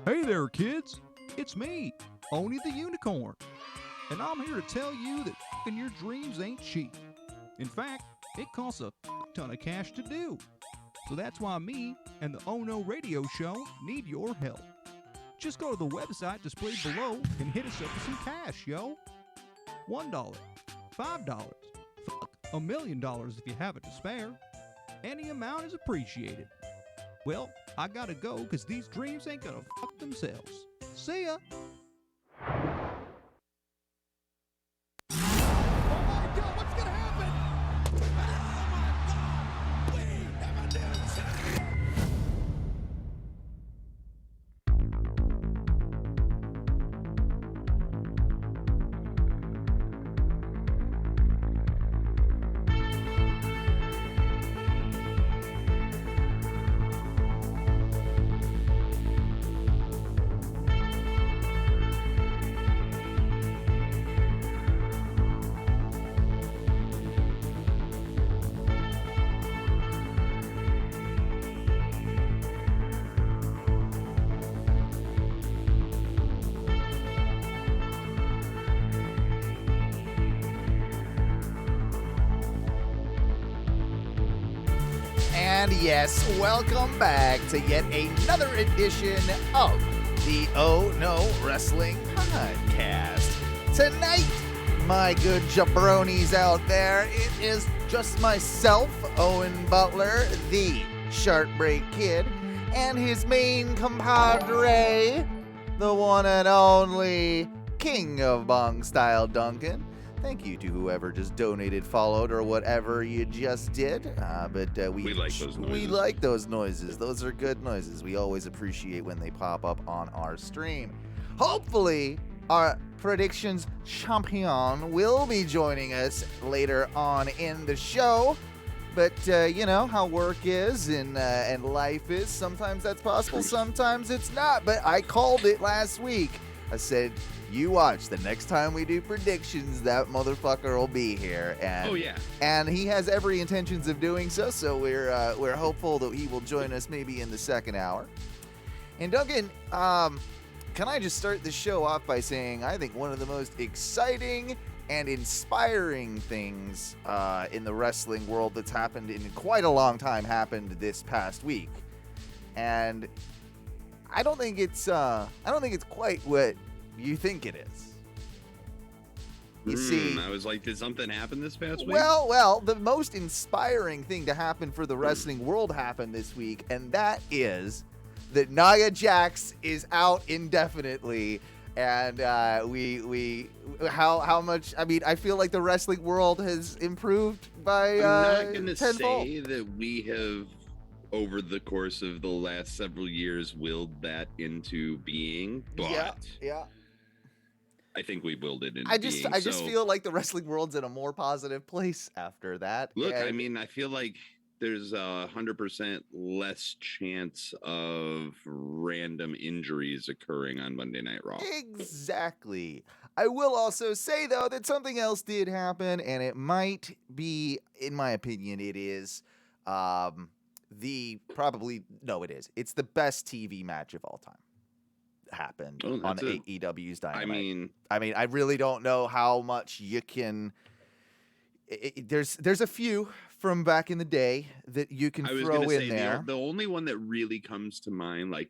Hey there, kids. It's me, Oni the Unicorn. And I'm here to tell you that f***ing your dreams ain't cheap. In fact, it costs a ton of cash to do. So that's why me and the Oh No Radio Show need your help. Just go to the website displayed below and hit us up with some cash, yo. $1, $5, $1 million if you have it to spare. Any amount is appreciated. Well, I gotta go because these dreams ain't gonna fuck themselves. See ya! Oh my God, what's gonna happen? Oh my God, we have a new champion! And yes, welcome back to yet another edition of the Oh No Wrestling Podcast. Tonight, my good jabronis out there, it is just myself, Owen Butler, the Sharkbreak Kid, and his main compadre, the one and only King of Bong Style Duncan. Thank you to whoever just donated, followed, or whatever you just did. But we like those noises. We like those noises. Those are good noises. We always appreciate when they pop up on our stream. Hopefully, our predictions champion will be joining us later on in the show. But you know how work is and life is. Sometimes that's possible. Sometimes it's not. But I called it last week. I said, you watch, the next time we do predictions, that motherfucker will be here. And, oh, yeah. And he has every intentions of doing so, so we're hopeful that he will join us maybe in the second hour. And Duncan, can I just start the show off by saying I think one of the most exciting and inspiring things in the wrestling world that's happened in quite a long time happened this past week. And I don't think it's quite what you think it is. You see, I was like, did something happen this past week? Well, the most inspiring thing to happen for the wrestling world happened this week, and that is that Nia Jax is out indefinitely. And how much? I mean, I feel like the wrestling world has improved by I'm not gonna tenfold. say that we have, over the course of the last several years, willed that into being, but Yeah. I think we willed it into I just being. feel like the wrestling world's in a more positive place after that. Look, I mean, I feel like there's 100% less chance of random injuries occurring on Monday Night Raw. Exactly. I will also say, though, that something else did happen, and it might be, in my opinion, it is it is. It's the best TV match of all time. Happened on AEW's Dynamite. I mean, I really don't know how much you can. There's a few from back in the day that you can throw in there. The only one that really comes to mind, like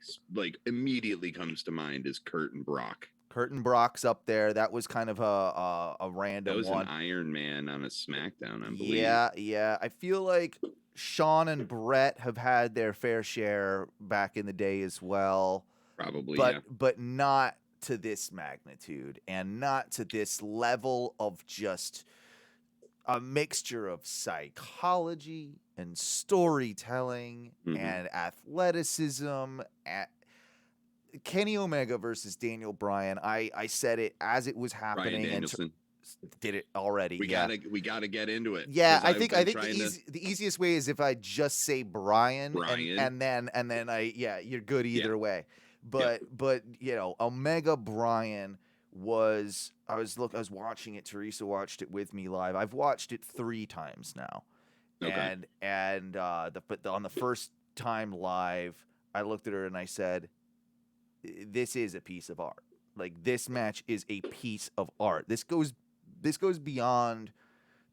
immediately comes to mind, is Kurt and Brock. Kurt and Brock's up there. That was kind of a random one. That was an Iron Man on a SmackDown, I believe. Yeah. I feel like Shawn and Brett have had their fair share back in the day as well. Probably, but not to this magnitude and not to this level of just a mixture of psychology and storytelling and athleticism. Kenny Omega versus Daniel Bryan. I said it as it was happening. Bryan Danielson. Did it already? We gotta get into it. Yeah, I think the easiest way is if I just say Bryan. and then you're good either way. But you know, Omega Bryan was I was watching it. Teresa watched it with me live. I've watched it 3 times now. Okay. And on the first time live, I looked at her and I said, this is a piece of art. Like, this match is a piece of art. This goes beyond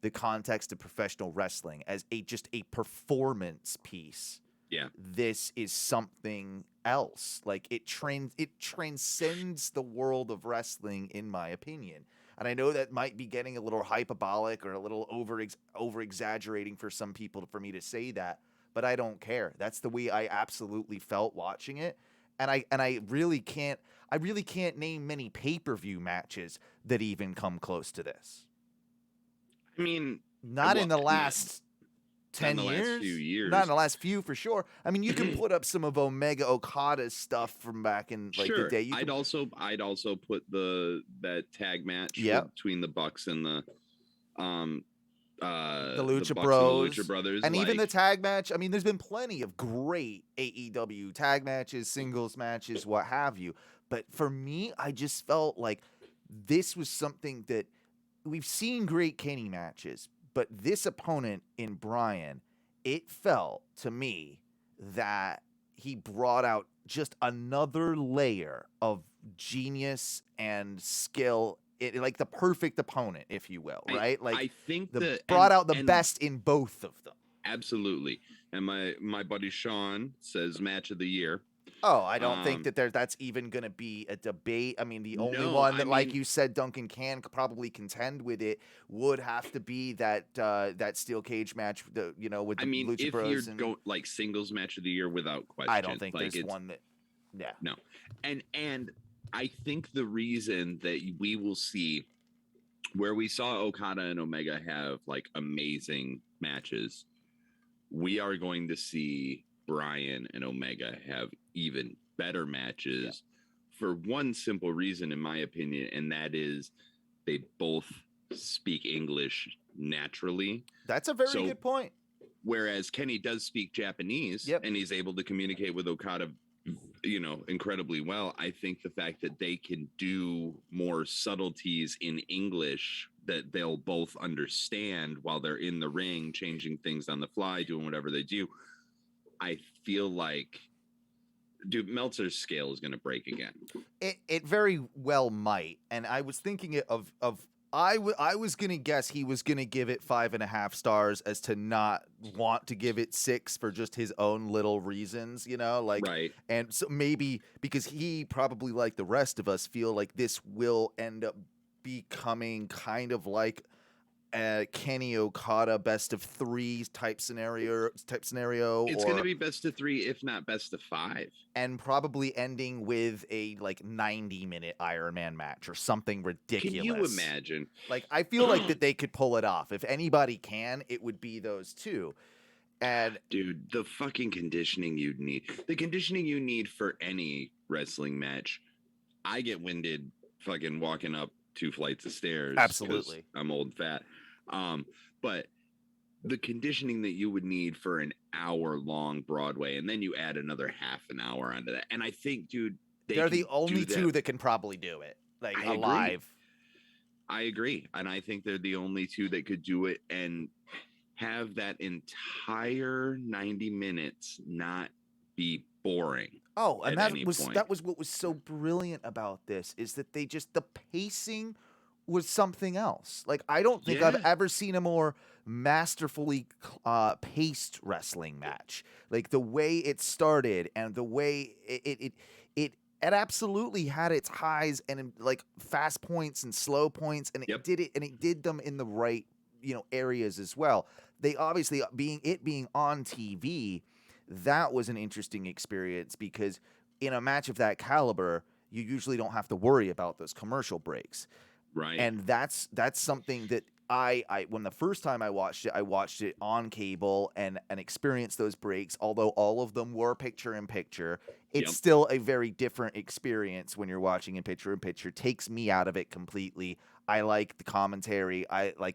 the context of professional wrestling as just a performance piece. Yeah. This is something else. Like, it transcends the world of wrestling, in my opinion. And I know that might be getting a little hyperbolic or a little over exaggerating for some people for me to say that, but I don't care. That's the way I absolutely felt watching it. And I really can't name many pay-per-view matches that even come close to this. I mean, not in the last 10 years. years. Last few years. Not in the last few, for sure. I mean, you can put up some of Omega Okada's stuff from back in sure. the day. I'd also put that tag match between the Bucks and the Lucha Bros, and the Lucha Brothers, and even the tag match. I mean, there's been plenty of great AEW tag matches, singles matches, what have you. But for me, I just felt like this was something that we've seen great Kenny matches, but this opponent in Bryan, it felt to me that he brought out just another layer of genius and skill. Like the perfect opponent, if you will, right? Like, I think brought out the best in both of them. Absolutely. And my buddy Sean says match of the year. Oh, I don't think that's even going to be a debate. I mean, the only one that, like you said, Duncan can probably contend with it would have to be that steel cage match. With the Lucha Bros. If you're going like singles match of the year, without question, I don't think there's one that. Yeah. No, and I think the reason that we will see where we saw Okada and Omega have like amazing matches, we are going to see Bryan and Omega have even better matches for one simple reason, in my opinion, and that is they both speak English naturally. That's a very good point. Whereas Kenny does speak Japanese, and he's able to communicate with Okada, incredibly well. I think the fact that they can do more subtleties in English that they'll both understand while they're in the ring, changing things on the fly, doing whatever they do. I feel like, dude, Meltzer's scale is going to break again. It very well might. And I was thinking I was going to guess he was going to give it 5.5 stars as to not want to give it 6 for just his own little reasons, right. And so maybe because he probably, like the rest of us, feel like this will end up becoming kind of like a Kenny Okada best of 3 type scenario. It's going to be best of 3, if not best of 5, and probably ending with a 90-minute Iron Man match or something ridiculous. Can you imagine? Like, I feel like that they could pull it off. If anybody can, it would be those two. And dude, the fucking conditioning you'd need, the conditioning you need for any wrestling match. I get winded fucking walking up 2 flights of stairs. Absolutely. I'm old and fat. But the conditioning that you would need for an hour-long Broadway, and then you add another half an hour onto that. And I think, dude, they're the only 2 that can probably do it, alive. I agree. And I think they're the only 2 that could do it and have that entire 90 minutes not be boring. Oh, and that was what was so brilliant about this, is that the pacing was something else. Like, I don't think I've ever seen a more masterfully paced wrestling match. Like, the way it started and the way it absolutely had its highs and like fast points and slow points, and it did them in the right areas as well. They obviously being on TV, that was an interesting experience, because in a match of that caliber, you usually don't have to worry about those commercial breaks. Right. And that's something that I when the first time I watched it on cable and experienced those breaks, although all of them were picture in picture. It's still a very different experience when you're watching in picture in picture. Takes me out of it completely. I like the commentary. It's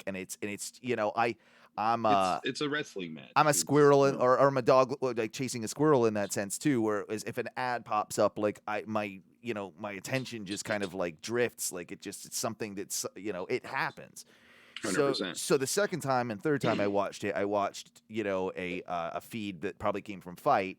a wrestling match. I'm a squirrel or I'm a dog, like chasing a squirrel in that sense too. Whereas if an ad pops up, like my attention just kind of like drifts. Like it's something that's it happens. 100%. So the second time and third time I watched a feed that probably came from Fight,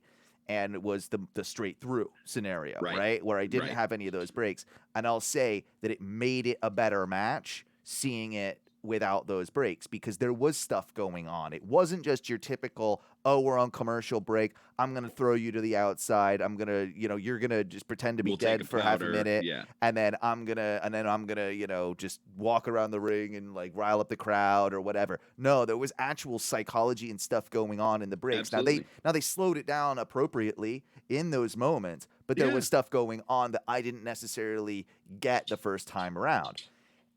and was the straight through scenario, Right. right? Where I didn't Right. have any of those breaks. And I'll say that it made it a better match seeing it without those breaks, because there was stuff going on. It wasn't just your typical, oh, we're on commercial break, I'm going to throw you to the outside, I'm going to, you're going to just pretend to be We'll take dead a for half a powder, minute, yeah. and then I'm going to, just walk around the ring and like rile up the crowd or whatever. No, there was actual psychology and stuff going on in the breaks. Absolutely. Now they slowed it down appropriately in those moments, but there Yeah. was stuff going on that I didn't necessarily get the first time around.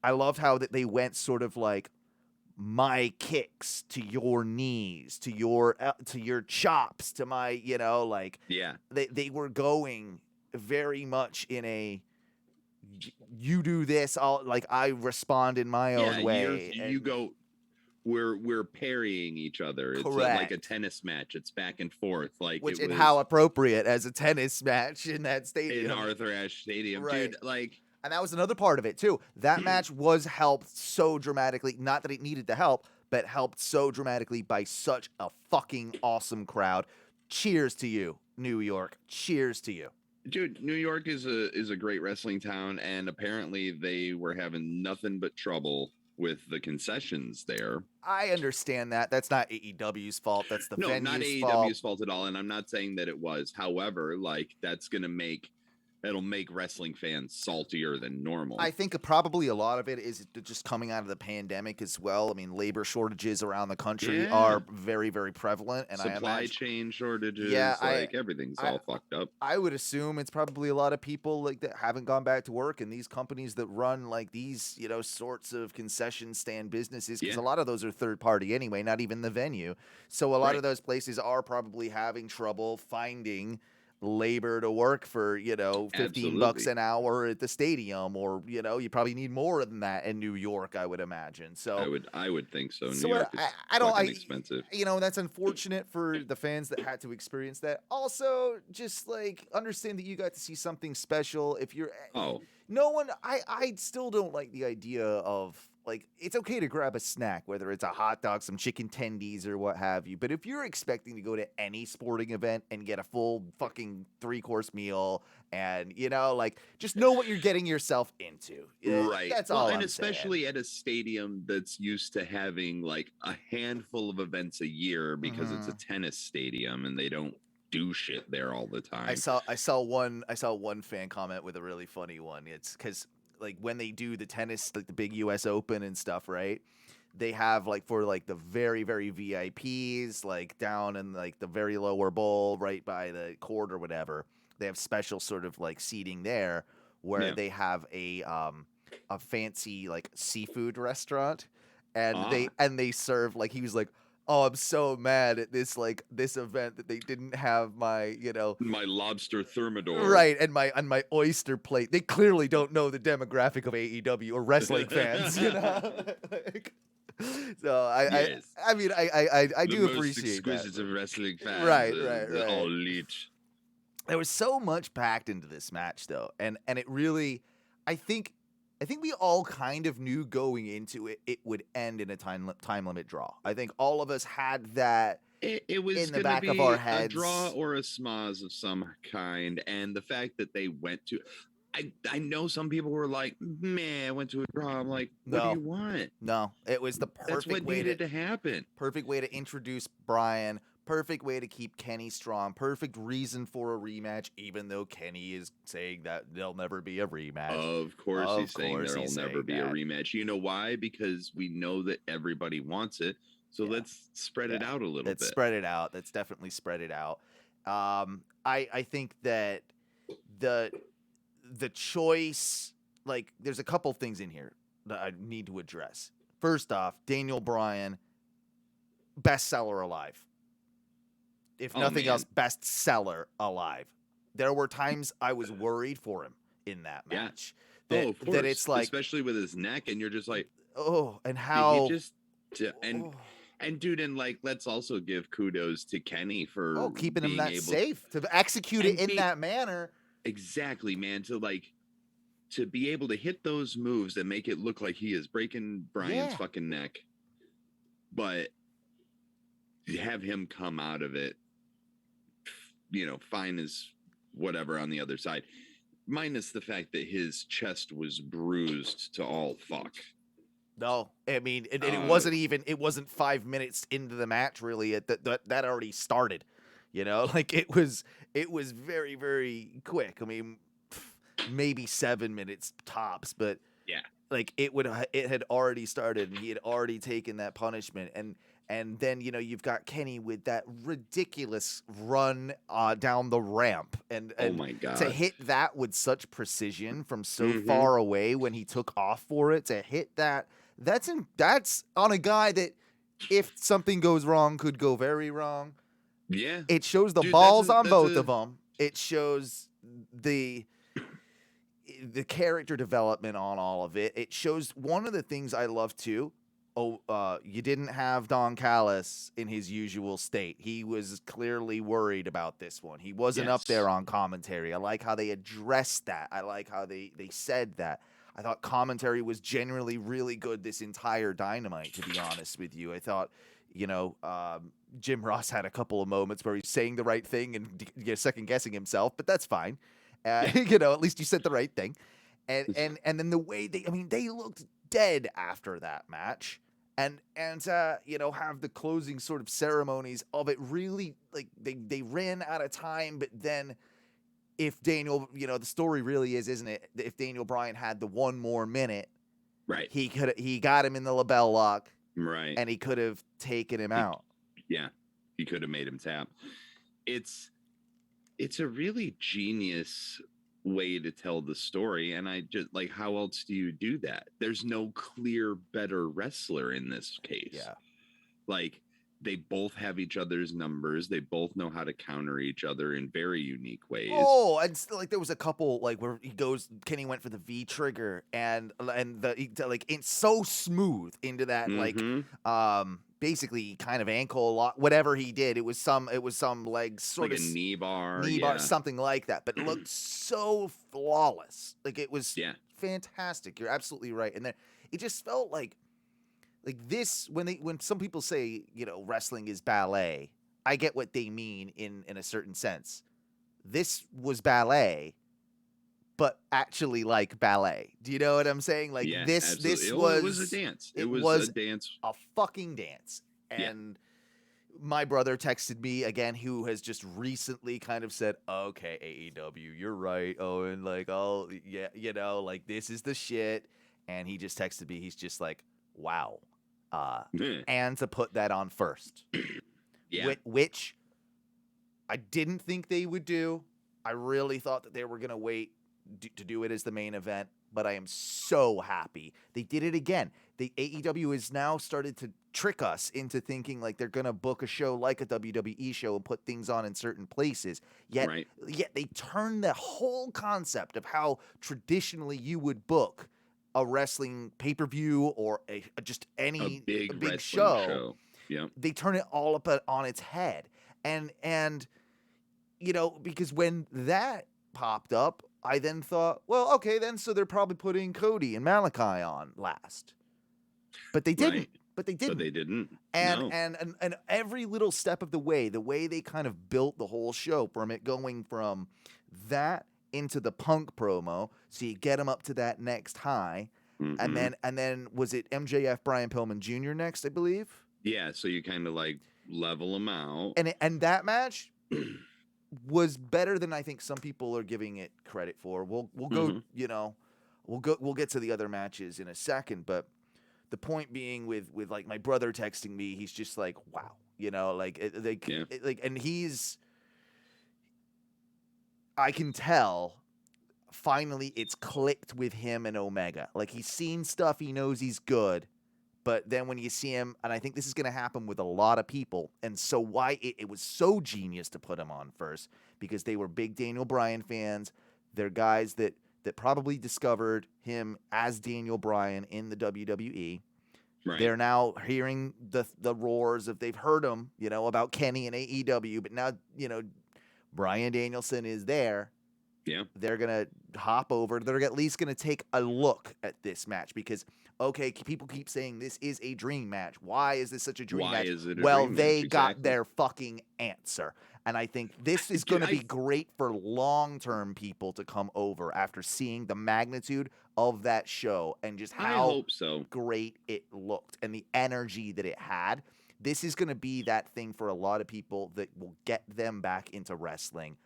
I loved how that they went sort of like my kicks to your knees, to your chops, to my, Yeah. they were going very much in a you do this, I respond in my own way. You go. We're parrying each other. It's like a Correct. tennis match. It's back and forth. Like Which, it and was how appropriate as a tennis match in that in stadium. Arthur Ashe Stadium, Right. dude. Like, And that was another part of it, too. That match was helped so dramatically. Not that it needed the help, but helped so dramatically by such a fucking awesome crowd. Cheers to you, New York. Cheers to you. dude, New York is a great wrestling town, and apparently they were having nothing but trouble with the concessions there. I understand that. That's not AEW's fault. That's the No, venue's not AEW's fault at all, and I'm not saying that it was. However, like it'll make wrestling fans saltier than normal. I think probably a lot of it is just coming out of the pandemic as well. I mean, labor shortages around the country are very, very prevalent, and supply chain shortages, everything's all fucked up. I would assume it's probably a lot of people like that haven't gone back to work, and these companies that run like these, sorts of concession stand businesses, because a lot of those are third party anyway, not even the venue. So a lot of those places are probably having trouble finding labor to work for, $15 an hour at the stadium, or you probably need more than that in New York, I would imagine. So I would think so. So New York is fucking expensive. That's unfortunate for the fans that had to experience that. Also, just like understand that you got to see something special. If you're I still don't like the idea of, like, it's okay to grab a snack, whether it's a hot dog, some chicken tendies, or what have you. But if you're expecting to go to any sporting event and get a full fucking 3-course meal, and just know what you're getting yourself into. Right. That's all. And I'm especially saying. at a stadium that's used to having like a handful of events a year, because it's a tennis stadium and they don't do shit there all the time. I saw one fan comment with a really funny one. It's because, like, when they do the tennis, like the big US Open and stuff, right? They have, like, for like the very, very VIPs, like down in like the very lower bowl, right by the court or whatever, they have special sort of like seating there where they have a fancy like seafood restaurant, and they serve, like, he was like, oh, I'm so mad at this event that they didn't have my lobster thermidor. Right, and my oyster plate. They clearly don't know the demographic of AEW or wrestling fans, So I mean I do appreciate that. Exquisite of wrestling fans. Right. All leech. There was so much packed into this match, though, and it really, I think we all kind of knew going into it would end in a time limit draw. I think all of us had that. It was in the gonna back be of our heads. a draw or a schmoz of some kind, and the fact that they went to, I know some people were like, man, I went to a draw. I'm like, what do you want? No, it was the perfect That's what way needed to happen. Perfect way to introduce Brian. Perfect way to keep Kenny strong. Perfect reason for a rematch, even though Kenny is saying that there'll never be a rematch. Of course he's saying there'll never be a rematch. You know why? Because we know that everybody wants it. So let's spread it out a little bit. Let's spread it out. Let's definitely spread it out. I think that the choice, like, there's a couple things in here that I need to address. First off, Daniel Bryan, bestseller alive. If nothing else, bestseller alive. There were times I was worried for him in that match. Of course. That it's like, especially with his neck, and you're just like, and how and dude, and like, let's also give kudos to Kenny for keeping him that safe to execute it in that manner. Exactly, man. To be able to hit those moves that make it look like he is breaking Brian's fucking neck, but have him come out of it fine as whatever on the other side, minus the fact that his chest was bruised to all fuck. No, I mean, it Uh, wasn't 5 minutes into the match really. That already started, like it was very, very quick. I mean, maybe 7 minutes tops, but yeah. like it had already started and he had already taken that punishment. And then, you've got Kenny with that ridiculous run down the ramp and Oh my to God. hit that with such precision from so Mhm. far away when he took off for it, to hit that's on a guy that, if something goes wrong, could go very wrong. Yeah. It shows the Dude, balls on that's both a- of them. It shows the character development on all of it. It shows one of the things I love too. You didn't have Don Callis in his usual state. He was clearly worried about this one. He wasn't up Yes. there on commentary. I like how they addressed that. I like how they said that. I thought commentary was generally really good this entire Dynamite, to be honest with you. I thought, Jim Ross had a couple of moments where he's saying the right thing and second guessing himself, but that's fine. At least you said the right thing. And then the way they looked dead after that match. And have the closing sort of ceremonies of it really, like, they ran out of time, but then if Daniel, the story really is, isn't it? If Daniel Bryan had the one more minute, Right. he got him in the label lock, Right. and he could have taken him out. Yeah. He could have made him tap. It's a really genius way to tell the story, and I just like, how else do you do that? There's no clear better wrestler in this case. Yeah. Like, they both have each other's numbers. They both know how to counter each other in very unique ways. Oh, and like there was a couple like where Kenny went for the V trigger and it's so smooth into that Mhm. basically kind of ankle lock, whatever he did. It was some leg sort Like of a knee bar, bar, something like that, but it looked so flawless. Like it was fantastic. You're absolutely right. And then it just felt like this, when some people say, wrestling is ballet, I get what they mean in a certain sense. This was ballet, but actually like ballet. Do you know what I'm saying? Like this absolutely. It was a dance. It was a dance. A fucking dance. And my brother texted me again, who has just recently kind of said, okay, AEW, you're right, Owen. Like, oh yeah, like this is the shit. And he just texted me. He's just like, wow. And to put that on first. Which I didn't think they would do. I really thought that they were going to wait to do it as the main event, but I am so happy they did it again. The AEW has now started to trick us into thinking like they're going to book a show like a WWE show and put things on in certain places. Yet they turn the whole concept of how traditionally you would book a wrestling pay-per-view or just any big show. Yeah. They turn it all up on its head. And because when that popped up, I then thought, well, okay, then so they're probably putting Cody and Malachi on last. But they didn't. Right. But they didn't. No. And every little step of the way they kind of built the whole show from it going from that into the Punk promo, so you get him up to that next high, Mm-hmm. and then was it MJF Brian Pillman Jr. next, I believe? Yeah, so you kind of like level them out, and that match was better than I think some people are giving it credit for. We'll go, we'll get to the other matches in a second, but the point being with like my brother texting me, he's just like, wow, and I can tell finally it's clicked with him and Omega. Like he's seen stuff, he knows he's good, but then when you see him, and I think this is going to happen with a lot of people, and so why it was so genius to put him on first, because they were big Daniel Bryan fans. They're guys that probably discovered him as Daniel Bryan in the WWE. right? They're now hearing the roars of, they've heard him, about Kenny and AEW, but now, Bryan Danielson is there, Yeah. They're going to hop over. They're at least going to take a look at this match because, okay, people keep saying this is a dream match. Why is this such a dream Why match? is it a Well, dream they match? got Exactly. their fucking answer. And I think this is Dude, going to be great for long-term people to come over after seeing the magnitude of that show and just I how hope so. great it looked and the energy that it had. This is going to be that thing for a lot of people that will get them back into wrestling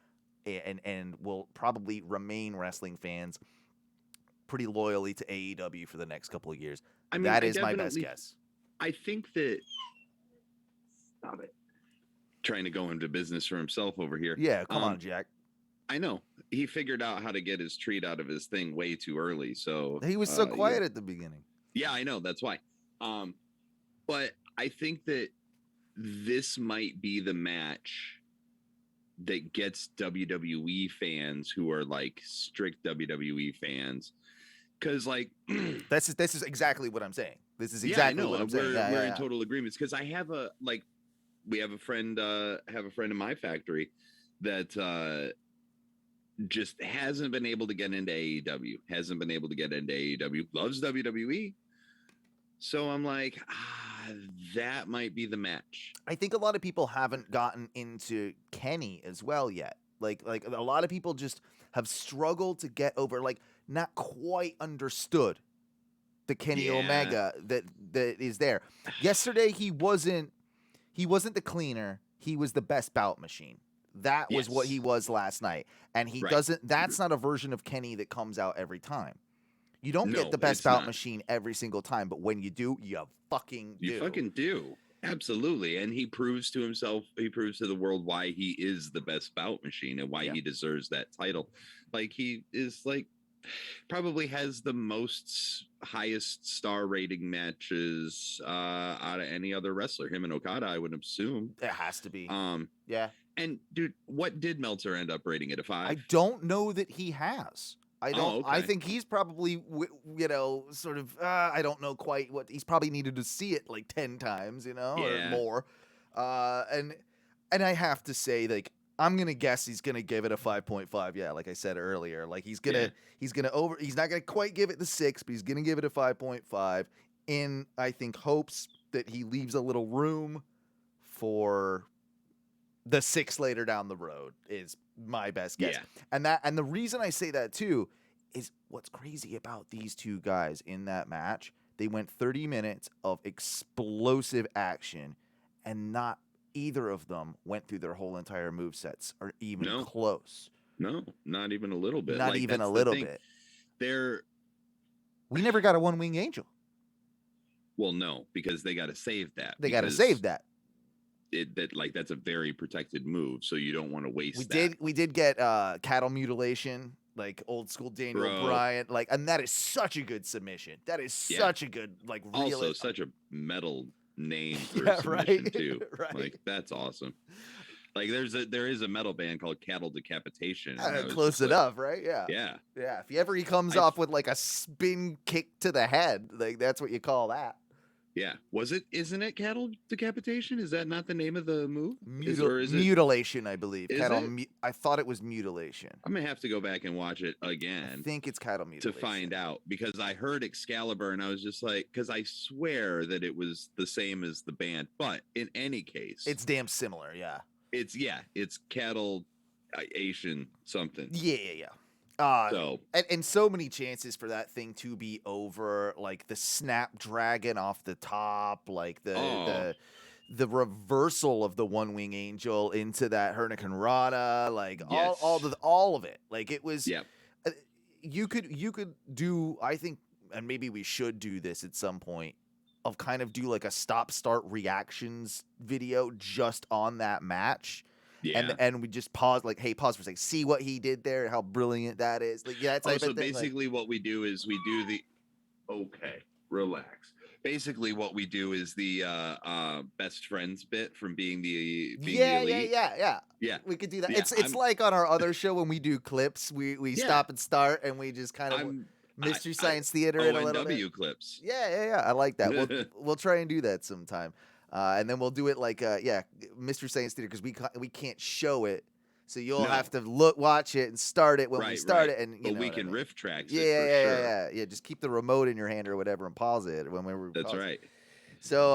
and will probably remain wrestling fans pretty loyally to AEW for the next couple of years. I mean, that I is my best definitely- guess. I think that. Stop it. Trying to go into business for himself over here. Yeah, come on, Jack. I know. He figured out how to get his treat out of his thing way too early. So He was so quiet at the beginning. Yeah, I know. That's why. But I think that this might be the match that gets WWE fans who are like strict WWE fans. Because like this is exactly what I'm saying. This is yeah, I exactly know. what I'm saying. We're in total agreements. Because I have we have a friend in my factory that just hasn't been able to get into AEW, loves WWE. So I'm like, that might be the match. I think a lot of people haven't gotten into Kenny as well yet. Like a lot of people just have struggled to get over, like not quite understood the Kenny Yeah. Omega that is there. Yesterday he wasn't the cleaner, he was the best bout machine. That was what Yes. he was last night. And he Right. doesn't that's not a version of Kenny that comes out every time. You don't get No, the best it's bout not. machine every single time, but when you do, you fucking do. You fucking do. Absolutely. And he proves to himself, he proves to the world why he is the best bout machine and why Yeah. he deserves that title. Like he is like probably has the most highest star rating matches out of any other wrestler. Him and Okada, I would assume. It has to be. Yeah. And dude, what did Meltzer end up rating it? A 5? I don't know that he has. I don't. Oh, okay. I think he's probably, sort of. I don't know quite what he's probably needed to see it like 10 times, or Yeah. more. And I have to say, like, I'm gonna guess he's gonna give it a 5.5. Yeah, like I said earlier, like he's gonna He's not gonna quite give it the 6, but he's gonna give it a 5.5. In I think hopes that he leaves a little room for the 6 later down the road is my best guess. Yeah. And the reason I say that too is what's crazy about these two guys in that match. They went 30 minutes of explosive action, and not either of them went through their whole entire movesets or even close. No, not even a little bit. Not Like, even that's a the little thing. bit. We never got a one-wing angel. Well, no, because they got to save that. They got to because save that. That's a very protected move, so you don't want to waste that. We did get cattle mutilation, like old school Daniel Bro. Bryan, like, and that is such a good submission. That is such a good, like, really Also, such a metal name for Yeah, a submission right, too. right. Like that's awesome. Like there is a metal band called Cattle Decapitation. and I was close just like, enough, right? Yeah. Yeah. Yeah. If he comes I- off with like a spin kick to the head, like that's what you call that. Yeah. Isn't it Cattle Decapitation? Is that not the name of the move? Or is it? Mutilation, I believe. Is Cattle. it? I thought it was mutilation. I'm gonna have to go back and watch it I again think it's cattle to mutilation. find out, because I heard Excalibur and I was just like, because I swear that it was the same as the band, but in any case, It's damn similar, yeah. it's Cattle Asian something. Yeah. So And so many chances for that thing to be over, like the Snapdragon off the top, like the reversal of the One Wing Angel into that Hurricane Rana, like Yes. all of it. Like it was. yeah. You could do, I think, and maybe we should do this at some point, of kind of do like a stop-start reactions video just on that match. Yeah. And we just pause, like, hey, pause for a second, see what he did there, how brilliant that is. Like, yeah, that type So of thing. basically what we do is we do the okay, relax. Basically what we do is the best friends bit from being the elite. Yeah. We could do that. Yeah, It's like on our other show when we do clips, we Yeah. stop and start and we just kind of Mystery Science Theater it a little bit. ONW clips. Yeah. I like that. We'll try and do that sometime. And then we'll do it like Mystery Science Theater, because we can't show it. So you'll No. have to watch it and start it when we start it, and you but know we what I can mean. riff tracks Yeah, it for yeah, sure. yeah. Just keep the remote in your hand or whatever and pause it when we were. That's right. So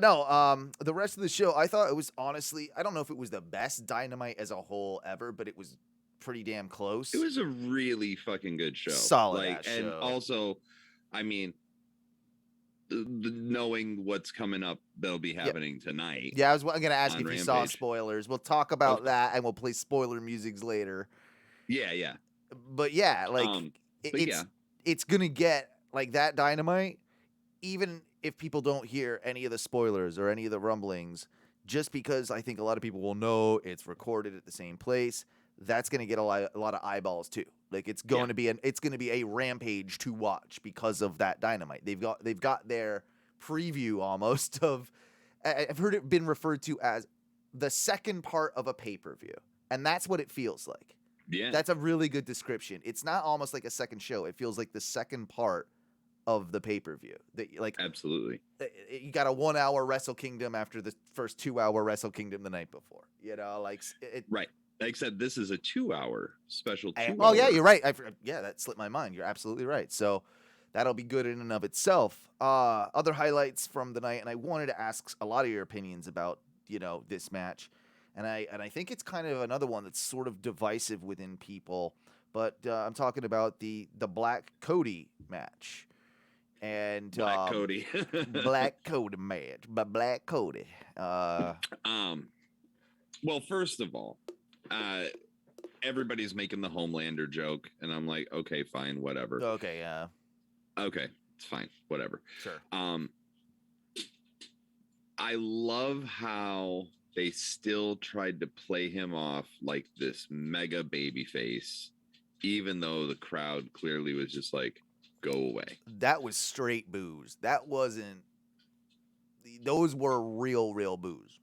no. The rest of the show, I thought it was honestly, I don't know if it was the best Dynamite as a whole ever, but it was pretty damn close. It was a really fucking good show. Solid Like, ass and show. also, I mean, knowing what's coming up that'll be happening tonight. Yeah, I was going to ask on if you saw Rampage. spoilers. We'll talk about that, and we'll play spoiler musics later. Yeah. But yeah, like it's gonna get like that Dynamite, even if people don't hear any of the spoilers or any of the rumblings, just because I think a lot of people will know it's recorded at the same place. That's gonna get a lot of eyeballs too. Like it's going to be a Rampage to watch because of that Dynamite. They've got their preview almost of. I've heard it been referred to as the second part of a pay-per-view, and that's what it feels like. Yeah. That's a really good description. It's not almost like a second show. It feels like the second part of the pay-per-view. Absolutely. You got a 1 hour Wrestle Kingdom after the first 2 hour Wrestle Kingdom the night before. You know, like right. Except this is a 2 hour special. Oh yeah, you're right. That slipped my mind. You're absolutely right. So that'll be good in and of itself. Other highlights from the night, and I wanted to ask a lot of your opinions about this match. And I think it's kind of another one that's sort of divisive within people, but I'm talking about the Black Cody match, and Black Cody, Black Cody match, but Black Cody. Well, first of all, everybody's making the Homelander joke, and I'm like, okay, fine, whatever. Okay, yeah. Okay, it's fine, whatever. Sure. I love how they still tried to play him off like this mega baby face, even though the crowd clearly was just like, go away. That was straight boos. That wasn't. Those were real boos.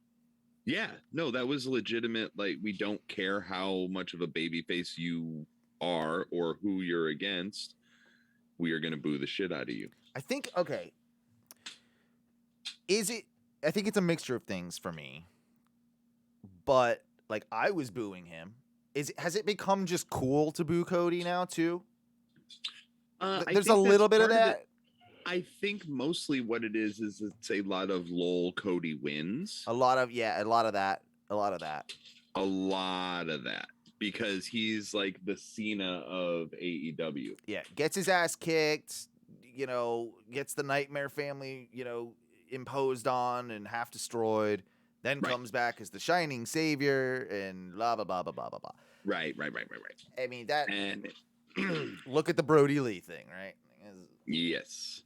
Yeah, no, that was legitimate. Like, we don't care how much of a baby face you are or who you're against. We are going to boo the shit out of you. I think, okay. I think it's a mixture of things for me. But like I was booing him. Has it become just cool to boo Cody now too? There's a little bit of that. I think mostly what it is it's a lot of lol Cody wins. A lot of that. Because he's like the Cena of AEW. Yeah, gets his ass kicked, gets the Nightmare family, imposed on and half destroyed. Then comes back as the shining savior and blah, blah, blah, blah, blah, blah, blah. Right. I mean, that... And look at the Brody Lee thing, right? Yes.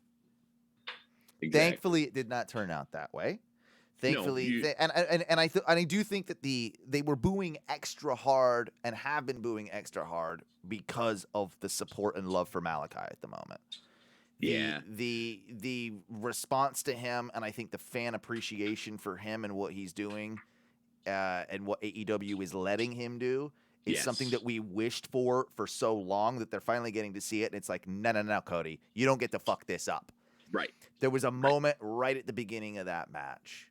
Exactly. Thankfully, it did not turn out that way. Thankfully, I do think that they were booing extra hard and have been booing extra hard because of the support and love for Malachi at the moment. The response to him, and I think the fan appreciation for him and what he's doing, and what AEW is letting him do, is something that we wished for so long that they're finally getting to see it. And it's like, no, Cody, you don't get to fuck this up. Right. There was a moment right at the beginning of that match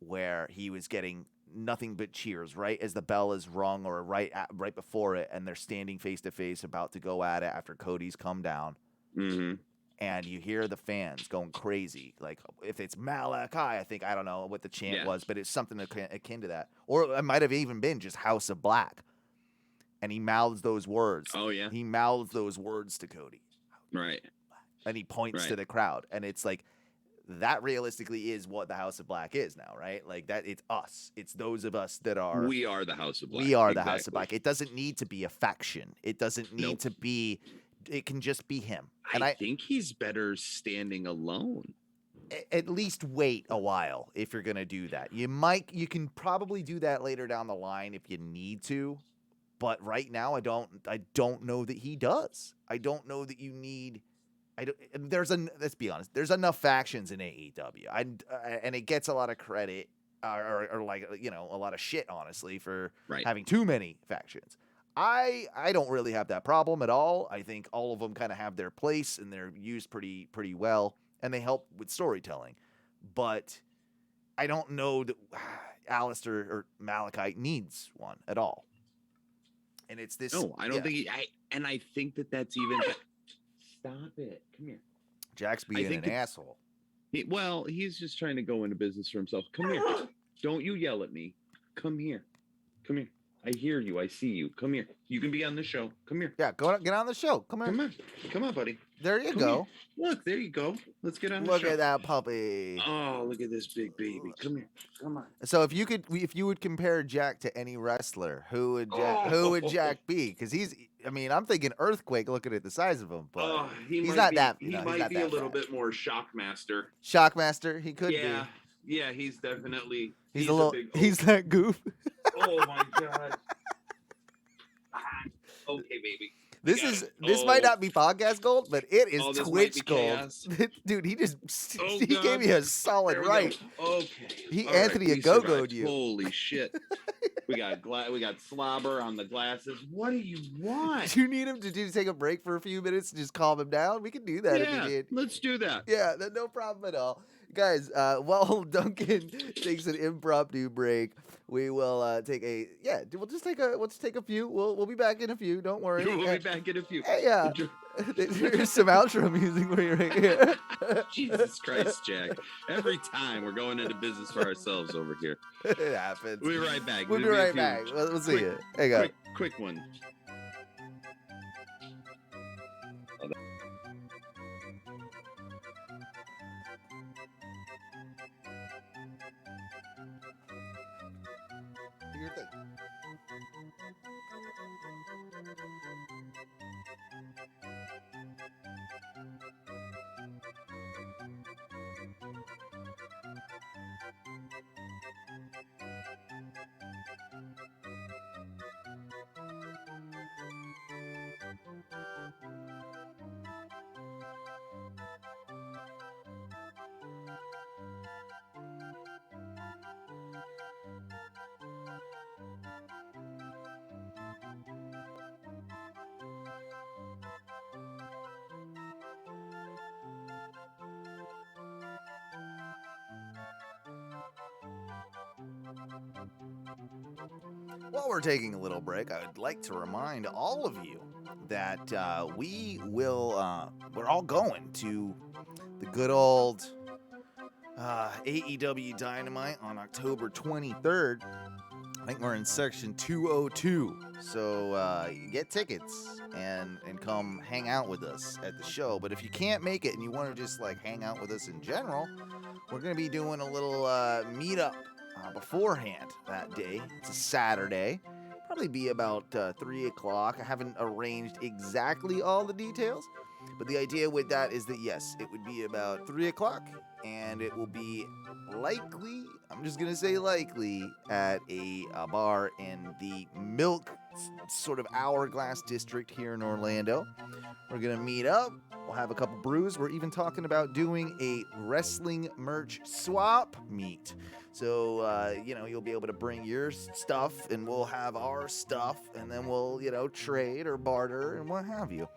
where he was getting nothing but cheers right as the bell is rung, or right before it, and they're standing face to face about to go at it after Cody's come down. Mm-hmm. And you hear the fans going crazy. Like, if it's Malachi, I don't know what the chant was, but it's something akin to that. Or it might have even been just House of Black. And he mouths those words. Oh, yeah. He mouths those words to Cody. Right. And he points to the crowd. And it's like, that realistically is what the House of Black is now, right? Like, that it's us. It's those of us that are... We are the House of Black. We are the House of Black. It doesn't need to be a faction. It doesn't need to be... It can just be him. And I think he's better standing alone. At least wait a while if you're going to do that. You can probably do that later down the line if you need to. But right now, I don't know that he does. I don't know that you need... let's be honest. There's enough factions in AEW. And it gets a lot of credit, or like, a lot of shit, honestly, for having too many factions. I don't really have that problem at all. I think all of them kind of have their place and they're used pretty well, and they help with storytelling. But I don't know that Alistair or Malachi needs one at all. And it's this. No, I don't think I think that's even. Stop it. Come here. Jack's being an asshole. He's just trying to go into business for himself. Come here. Don't you yell at me. Come here. Come here. I hear you. I see you. Come here. You can be on the show. Come here. Yeah, get on the show. Come here. Come on. Come on, buddy. There you go. Here. Look, there you go. Let's get on the show. Look at that puppy. Oh, look at this big baby. Come here. Come on. So if you would compare Jack to any wrestler, who would Jack be? Because I'm thinking Earthquake looking at the size of him, but he's not that. He might be a little bit more Shockmaster. Shockmaster, he could be. Yeah, he's definitely. He's a little. He's that goof. Oh my god. Okay, baby. This might not be podcast gold, but it is Twitch gold. Dude, he gave me a solid right. Okay. He Anthony Agogo'd you. Holy shit. we got slobber on the glasses. What do you want? Do you need him to take a break for a few minutes and just calm him down? We can do that if you need. Let's do that. Yeah, no problem at all. Guys, while Duncan takes an impromptu break, we will we'll just take a few. We'll be back in a few. Don't worry. We'll be back in a few. Hey, there's some outro music for you right here. Jesus Christ, Jack! Every time we're going into business for ourselves over here. It happens. We'll be right back. We'll be right back. We'll see you. Hang on. Quick one. Do your thing. While we're taking a little break, I would like to remind all of you that we're all going to the good old AEW Dynamite on October 23rd. I think we're in section 202. So get tickets and come hang out with us at the show. But if you can't make it and you want to just hang out with us in general, we're going to be doing a little meetup beforehand that day. It's a Saturday. Probably be about 3 o'clock. I haven't arranged exactly all the details, but the idea with that is that, yes, it would be about 3 o'clock, and it will be likely, I'm just going to say likely, at a bar in the Milk sort of Hourglass district here in Orlando. We're going to meet up. We'll have a couple brews. We're even talking about doing a wrestling merch swap meet. So, you'll be able to bring your stuff and we'll have our stuff and then we'll, trade or barter and what have you.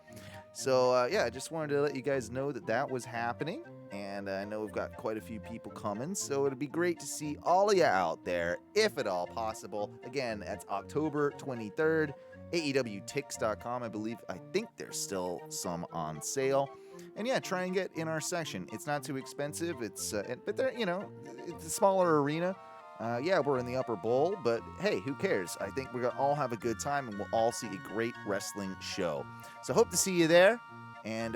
So, I just wanted to let you guys know that was happening. And I know we've got quite a few people coming. So it'd be great to see all of you out there, if at all possible. Again, that's October 23rd. AEWTix.com, I think there's still some on sale. And yeah, try and get in our section. It's not too expensive. But they're, it's a smaller arena. We're in the upper bowl, but hey, who cares? I think we're gonna all have a good time and we'll all see a great wrestling show. So hope to see you there. And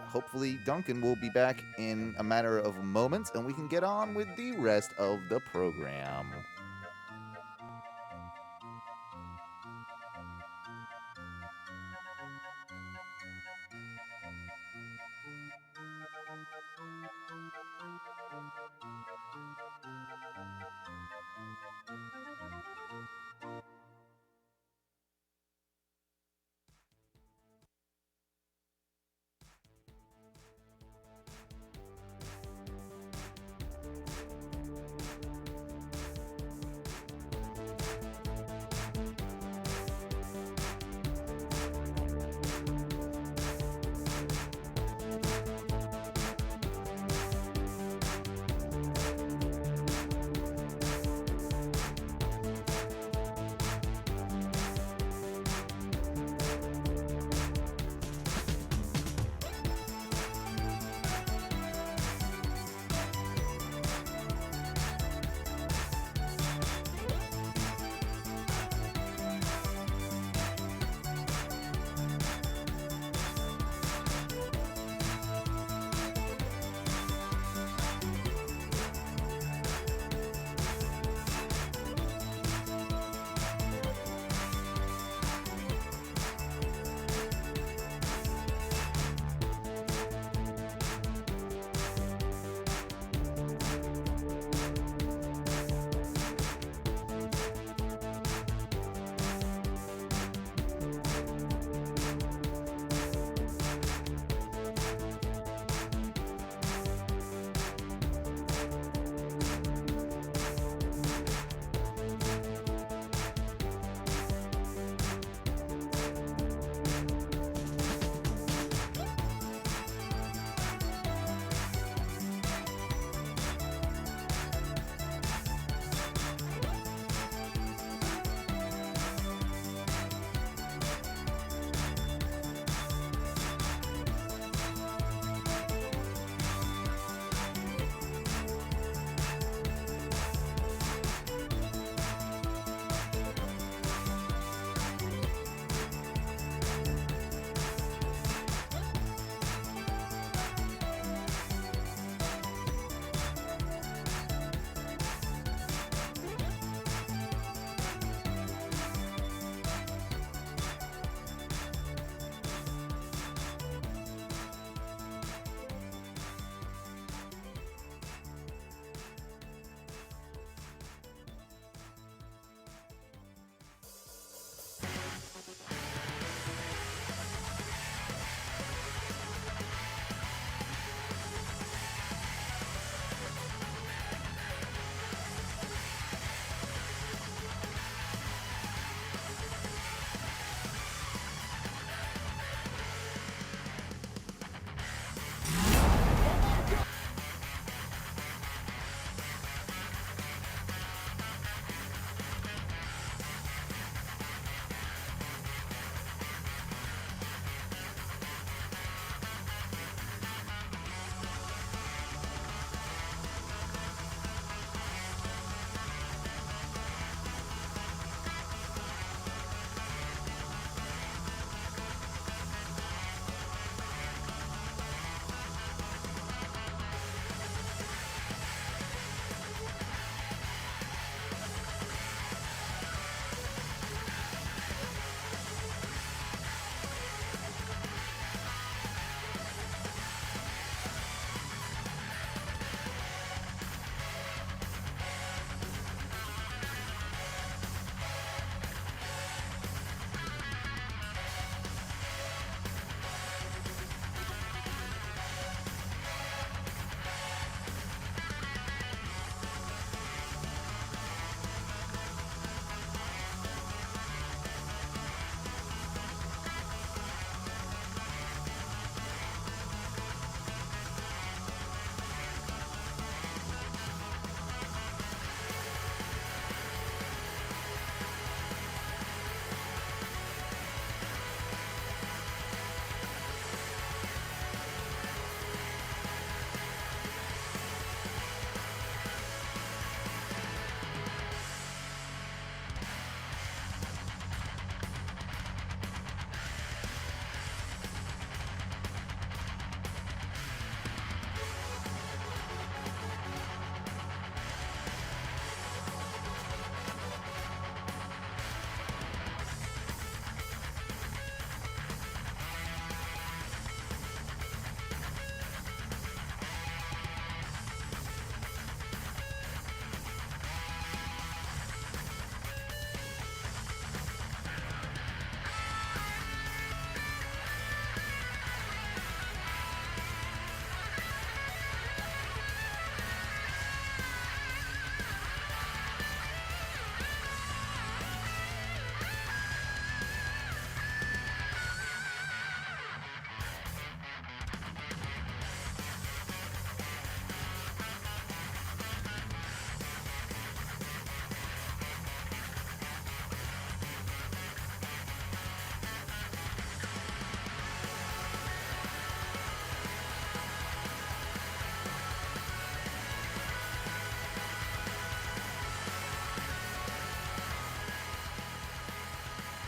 hopefully Duncan will be back in a matter of moments and we can get on with the rest of the program.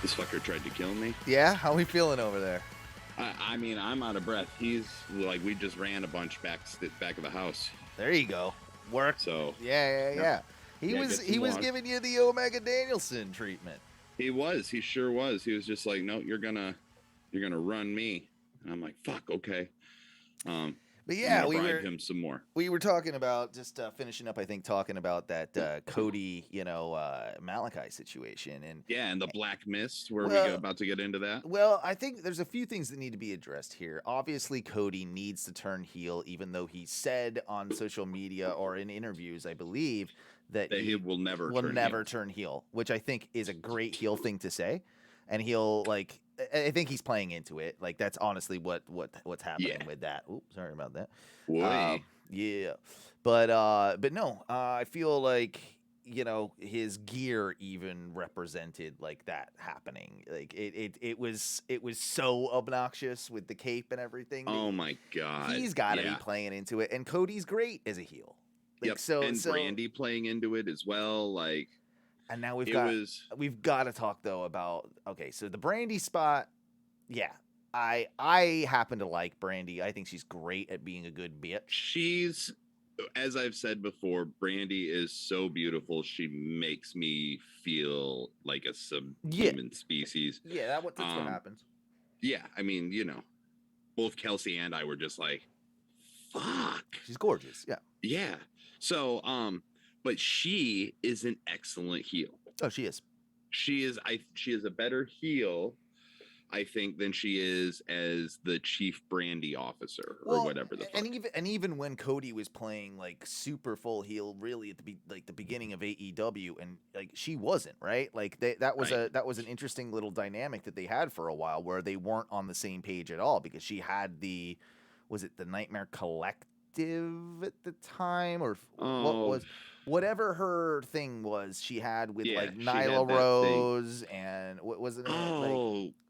This fucker tried to kill me. Yeah, how we feeling over there? I mean, I'm out of breath. He's like, we just ran a bunch back of the house. There you go. Work. So Yeah. He was giving you the Omega Danielson treatment. He was. He sure was. He was just like, no, you're gonna run me. And I'm like, fuck, okay. But yeah, we bribe him some more. We were talking about just finishing up. I think talking about that Cody, Malachi situation, and the Black Mist. Where we about to get into that? Well, I think there's a few things that need to be addressed here. Obviously, Cody needs to turn heel, even though he said on social media or in interviews, I believe, that he will never turn heel, which I think is a great heel thing to say, and he'll like. I think he's playing into it. Like that's honestly what's happening with that. Oops, sorry about that. Yeah, but no, I feel like his gear even represented like that happening. Like it was so obnoxious with the cape and everything. Oh my god, he's got to be playing into it, and Cody's great as a heel. Like, and Brandy playing into it as well, like. And now we've got to talk though about so the Brandy spot, I happen to like Brandy. I think she's great at being a good bitch. She's, as I've said before, Brandy is so beautiful. She makes me feel like a subhuman species. Yeah, that's what happens. Yeah, I mean, both Kelsey and I were just like, fuck. She's gorgeous. Yeah. Yeah. So, but she is an excellent heel. Oh, she is. She is a better heel, I think, than she is as the chief Brandy officer or whatever the fuck. And even when Cody was playing like super full heel, really at the beginning of AEW, and like she wasn't, right. Like that was an interesting little dynamic that they had for a while where they weren't on the same page at all, because she had the Nightmare Collective at the time, or whatever her thing was, she had with like Nyla Rose and what was it?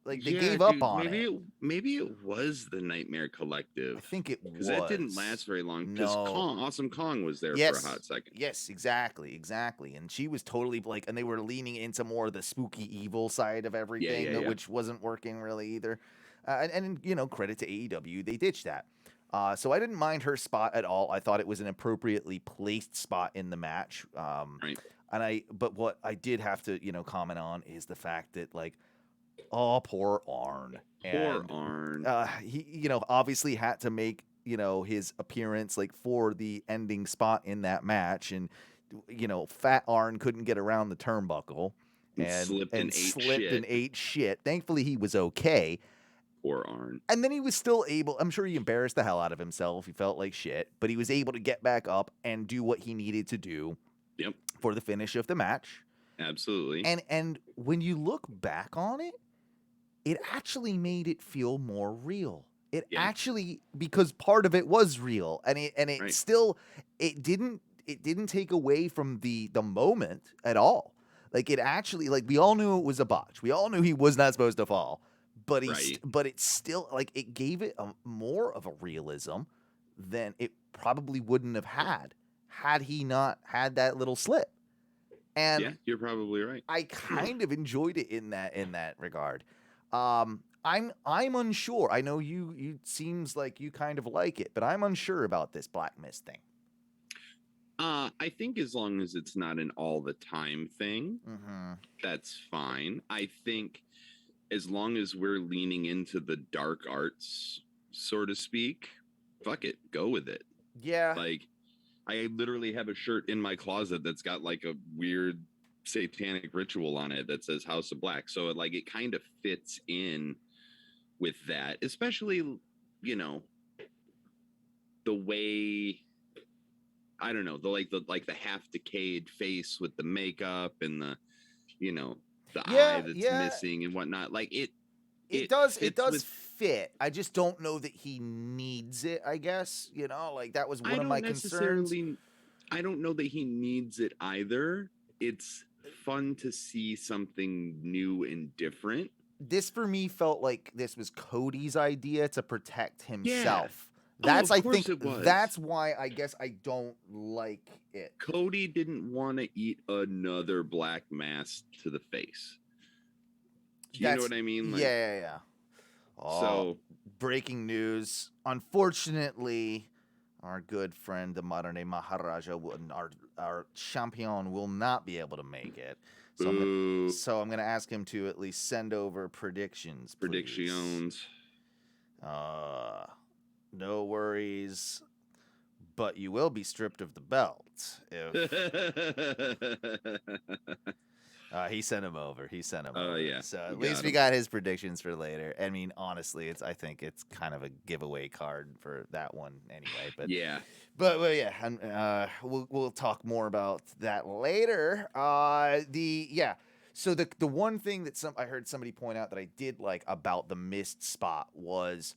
They gave up on it. Maybe it was the Nightmare Collective. I think it was, because that didn't last very long. Because Awesome Kong was there for a hot second. Yes, exactly. And she was totally like, and they were leaning into more of the spooky evil side of everything, which wasn't working really either. And credit to AEW, they ditched that. So I didn't mind her spot at all. I thought it was an appropriately placed spot in the match. Right. But what I did have to, comment on is the fact that like, oh, poor Arn. He, obviously had to make, his appearance like for the ending spot in that match, and Fat Arn couldn't get around the turnbuckle and slipped and ate shit. Thankfully, he was okay. Poor Arn. And then he was still able, I'm sure he embarrassed the hell out of himself. He felt like shit, but he was able to get back up and do what he needed to do for the finish of the match. Absolutely. And when you look back on it, it actually made it feel more real. It actually, because part of it was real, and it still, it didn't take away from the moment at all. Like it actually, like we all knew it was a botch. We all knew he was not supposed to fall. But but it's still like it gave it more of a realism than it probably wouldn't have had he not had that little slip. And you're probably right. I kind of enjoyed it in that regard. I'm unsure. I know you seems like you kind of like it, but I'm unsure about this Black Mist thing. I think as long as it's not an all the time thing, that's fine. I think as long as we're leaning into the dark arts, so to speak, fuck it, go with it. Yeah. Like, I literally have a shirt in my closet that's got like a weird satanic ritual on it that says House of Black. So it kind of fits in with that, especially, the way, I don't know, the half decayed face with the makeup and the eye that's missing and whatnot. Like it does fit. I just don't know that he needs it, I guess. Like that was one of my concerns. I don't know that he needs it either. It's fun to see something new and different. This for me felt like this was Cody's idea to protect himself. That's I think that's why I guess I don't like it. Cody didn't want to eat another black mass to the face. You know what I mean? Like, yeah. Oh, so breaking news. Unfortunately, our good friend, the modern day Maharaja, our champion, will not be able to make it. So boo. I'm gonna ask him to at least send over predictions, please. Predictions. No worries, but you will be stripped of the belt if he sent him over. Oh, yeah. So at You least got we him. got his predictions for later. I mean, honestly, I think it's kind of a giveaway card for that one anyway. But Yeah. But yeah, and, we'll talk more about that later. So the one thing that I heard somebody point out that I did like about the missed spot was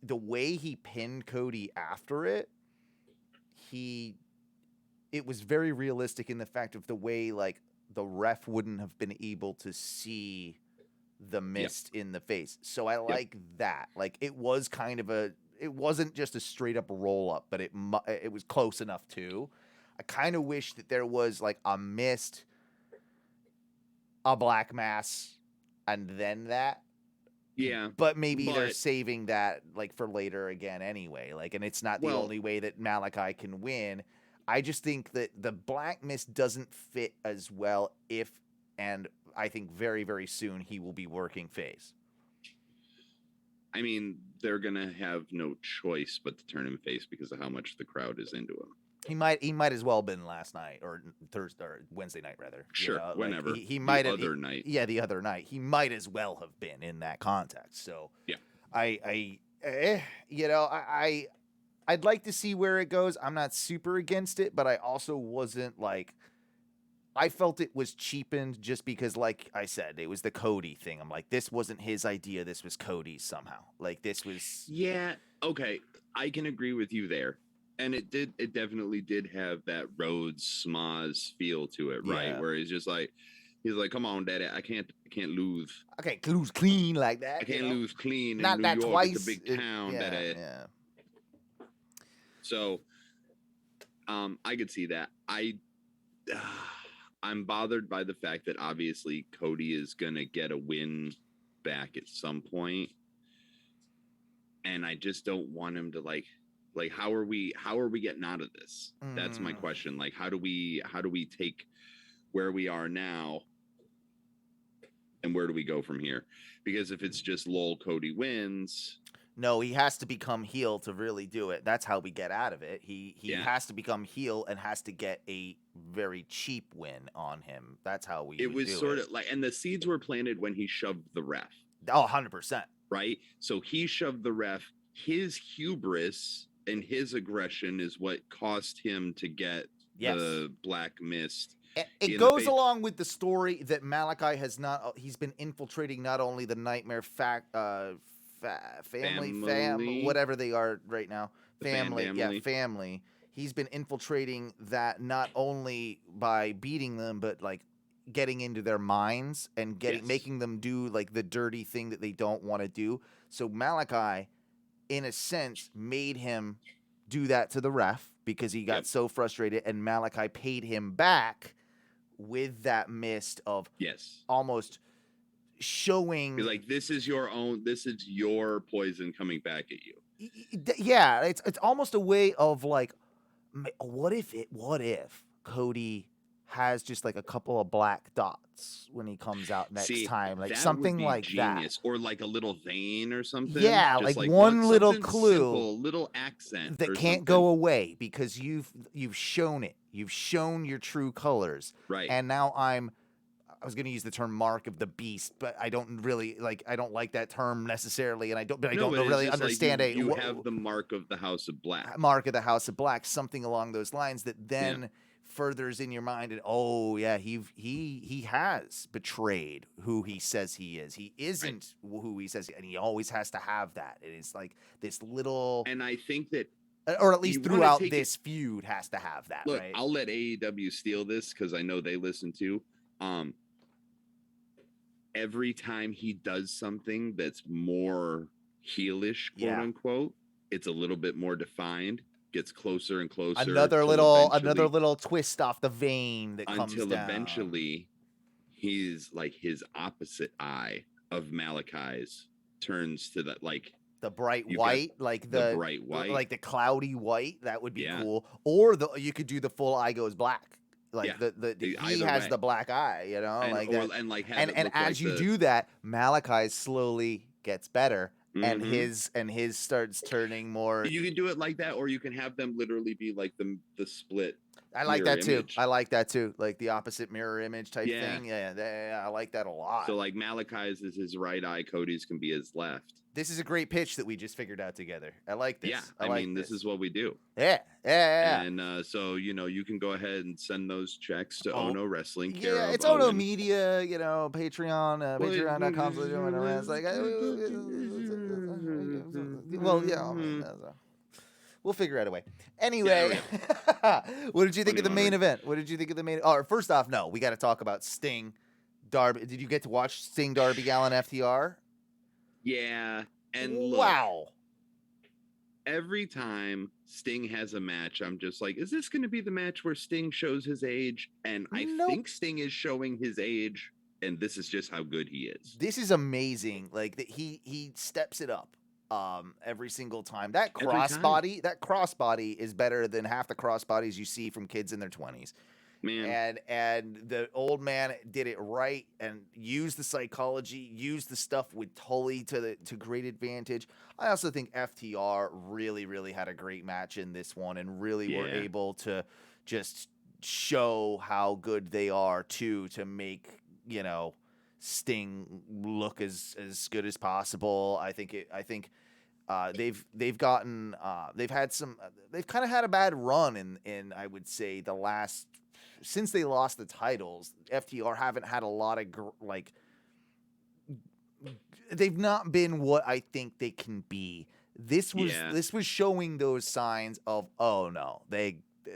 the way he pinned Cody after it. It was very realistic in the fact of the way like the ref wouldn't have been able to see the mist in the face. So I like that. Like it was kind of it wasn't just a straight up roll up, but it was close enough too. I kind of wish that there was like a mist, a black mass, and then that. Yeah. But maybe they're saving that like for later again anyway. Like, and it's not the only way that Malachi can win. I just think that the black mist doesn't fit as well and I think very, very soon he will be working face. I mean, they're gonna have no choice but to turn him face because of how much the crowd is into him. He might as well have been last night or Thursday or Wednesday night rather. Sure, whenever. Like he might have the other night. Yeah, the other night. He might as well have been in that context. So yeah, I'd like to see where it goes. I'm not super against it, but I also wasn't like. I felt it was cheapened just because, like I said, it was the Cody thing. I'm like, this wasn't his idea. This was Cody's somehow. Like this was. Yeah. Okay. I can agree with you there. And it definitely did have that Rhodes Smoz feel to it, right? Yeah. Where he's like, come on, daddy, I can't lose. I can't lose clean like that. I can't lose clean Not in New that York. twice. It's a big town, daddy. Yeah. So, I could see that. I'm bothered by the fact that obviously Cody is gonna get a win back at some point, and I just don't want him to like how are we getting out of this? That's my question. Like how do we take where we are now and where do we go from here? Because if it's just lol Cody wins, no, he has to become heel to really do it. That's how we get out of it. He has to become heel and has to get a very cheap win on him. That's how we. It was sort of like, and the seeds were planted when he shoved the ref. Oh, 100%. Right. So he shoved the ref. His hubris and his aggression is what cost him to get the black mist. It goes along with the story that Malachi has not. He's been infiltrating not only the Nightmare family, whatever they are right now. Family. He's been infiltrating that not only by beating them, but like getting into their minds and making them do like the dirty thing that they don't want to do. So Malachi, in a sense, made him do that to the ref because he got so frustrated, and Malachi paid him back with that mist of almost showing like this is your poison coming back at you. Yeah, it's almost a way of like, what if Cody has just like a couple of black dots when he comes out next time, like something like genius. that, or like a little vein or something. Yeah, just like one little clue, simple, little accent that can't go away because you've shown it. You've shown your true colors, right? And now I was going to use the term "mark of the beast," but I don't really like. I don't like that term necessarily, and I don't really understand like you have the mark of the House of Black. Mark of the House of Black, something along those lines that then furthers in your mind, and he has betrayed who he says he is. He isn't who he says, and he always has to have that. It is like this little, and I think that, or at least throughout this feud, has to have that. Look, right? I'll let AEW steal this because I know they listen too. Every time he does something that's more heelish, quote unquote, it's a little bit more defined, gets closer and closer. Another little twist off the vein that comes down. Until eventually he's like his opposite eye of Malachi's turns to that like The bright you white, got like the bright white. like the cloudy white. That would be Yeah. cool. Or you could do the full eye goes black. Like Yeah. he Either has way. the black eye, you know, and, like or, that. and like have And it look as like you the, do that, Malachi slowly gets better, and Mhm. his starts turning more. You can do it like that, or you can have them literally be like the split. I like mirror that too. image. I like that too. Like the opposite mirror image type Yeah. thing. Yeah, I like that a lot. So like Malachi's is his right eye, Cody's can be his left. This is a great pitch that we just figured out together. I like this. Yeah, I I like mean this is what we do. Yeah. And so you can go ahead and send those checks to Oh, Ono Wrestling. Yeah, care it's of Ono Owen. Media, Patreon, patreon.com. Well, yeah, I mean, we'll figure out a way. Anyway, what did you think of the main event? What did you think of the main? Oh, first off, no, we got to talk about Sting, Darby. Did you get to watch Sting, Darby Allin, FTR? Yeah, and look, wow. every time Sting has a match, I'm just like, is this going to be the match where Sting shows his age? And I think Sting is showing his age, and this is just how good he is. This is amazing. Like that he steps it up every single time. That crossbody is better than half the crossbodies you see from kids in their 20s. Man. And the old man did it right and used the psychology, used the stuff with Tully to great advantage. I also think FTR really, really had a great match in this one and really were able to just show how good they are too, to make, Sting look as good as possible. They've kind of had a bad run in I would say the last, since they lost the titles. FTR haven't had a lot of they've not been what I think they can be. This was showing those signs of, oh no,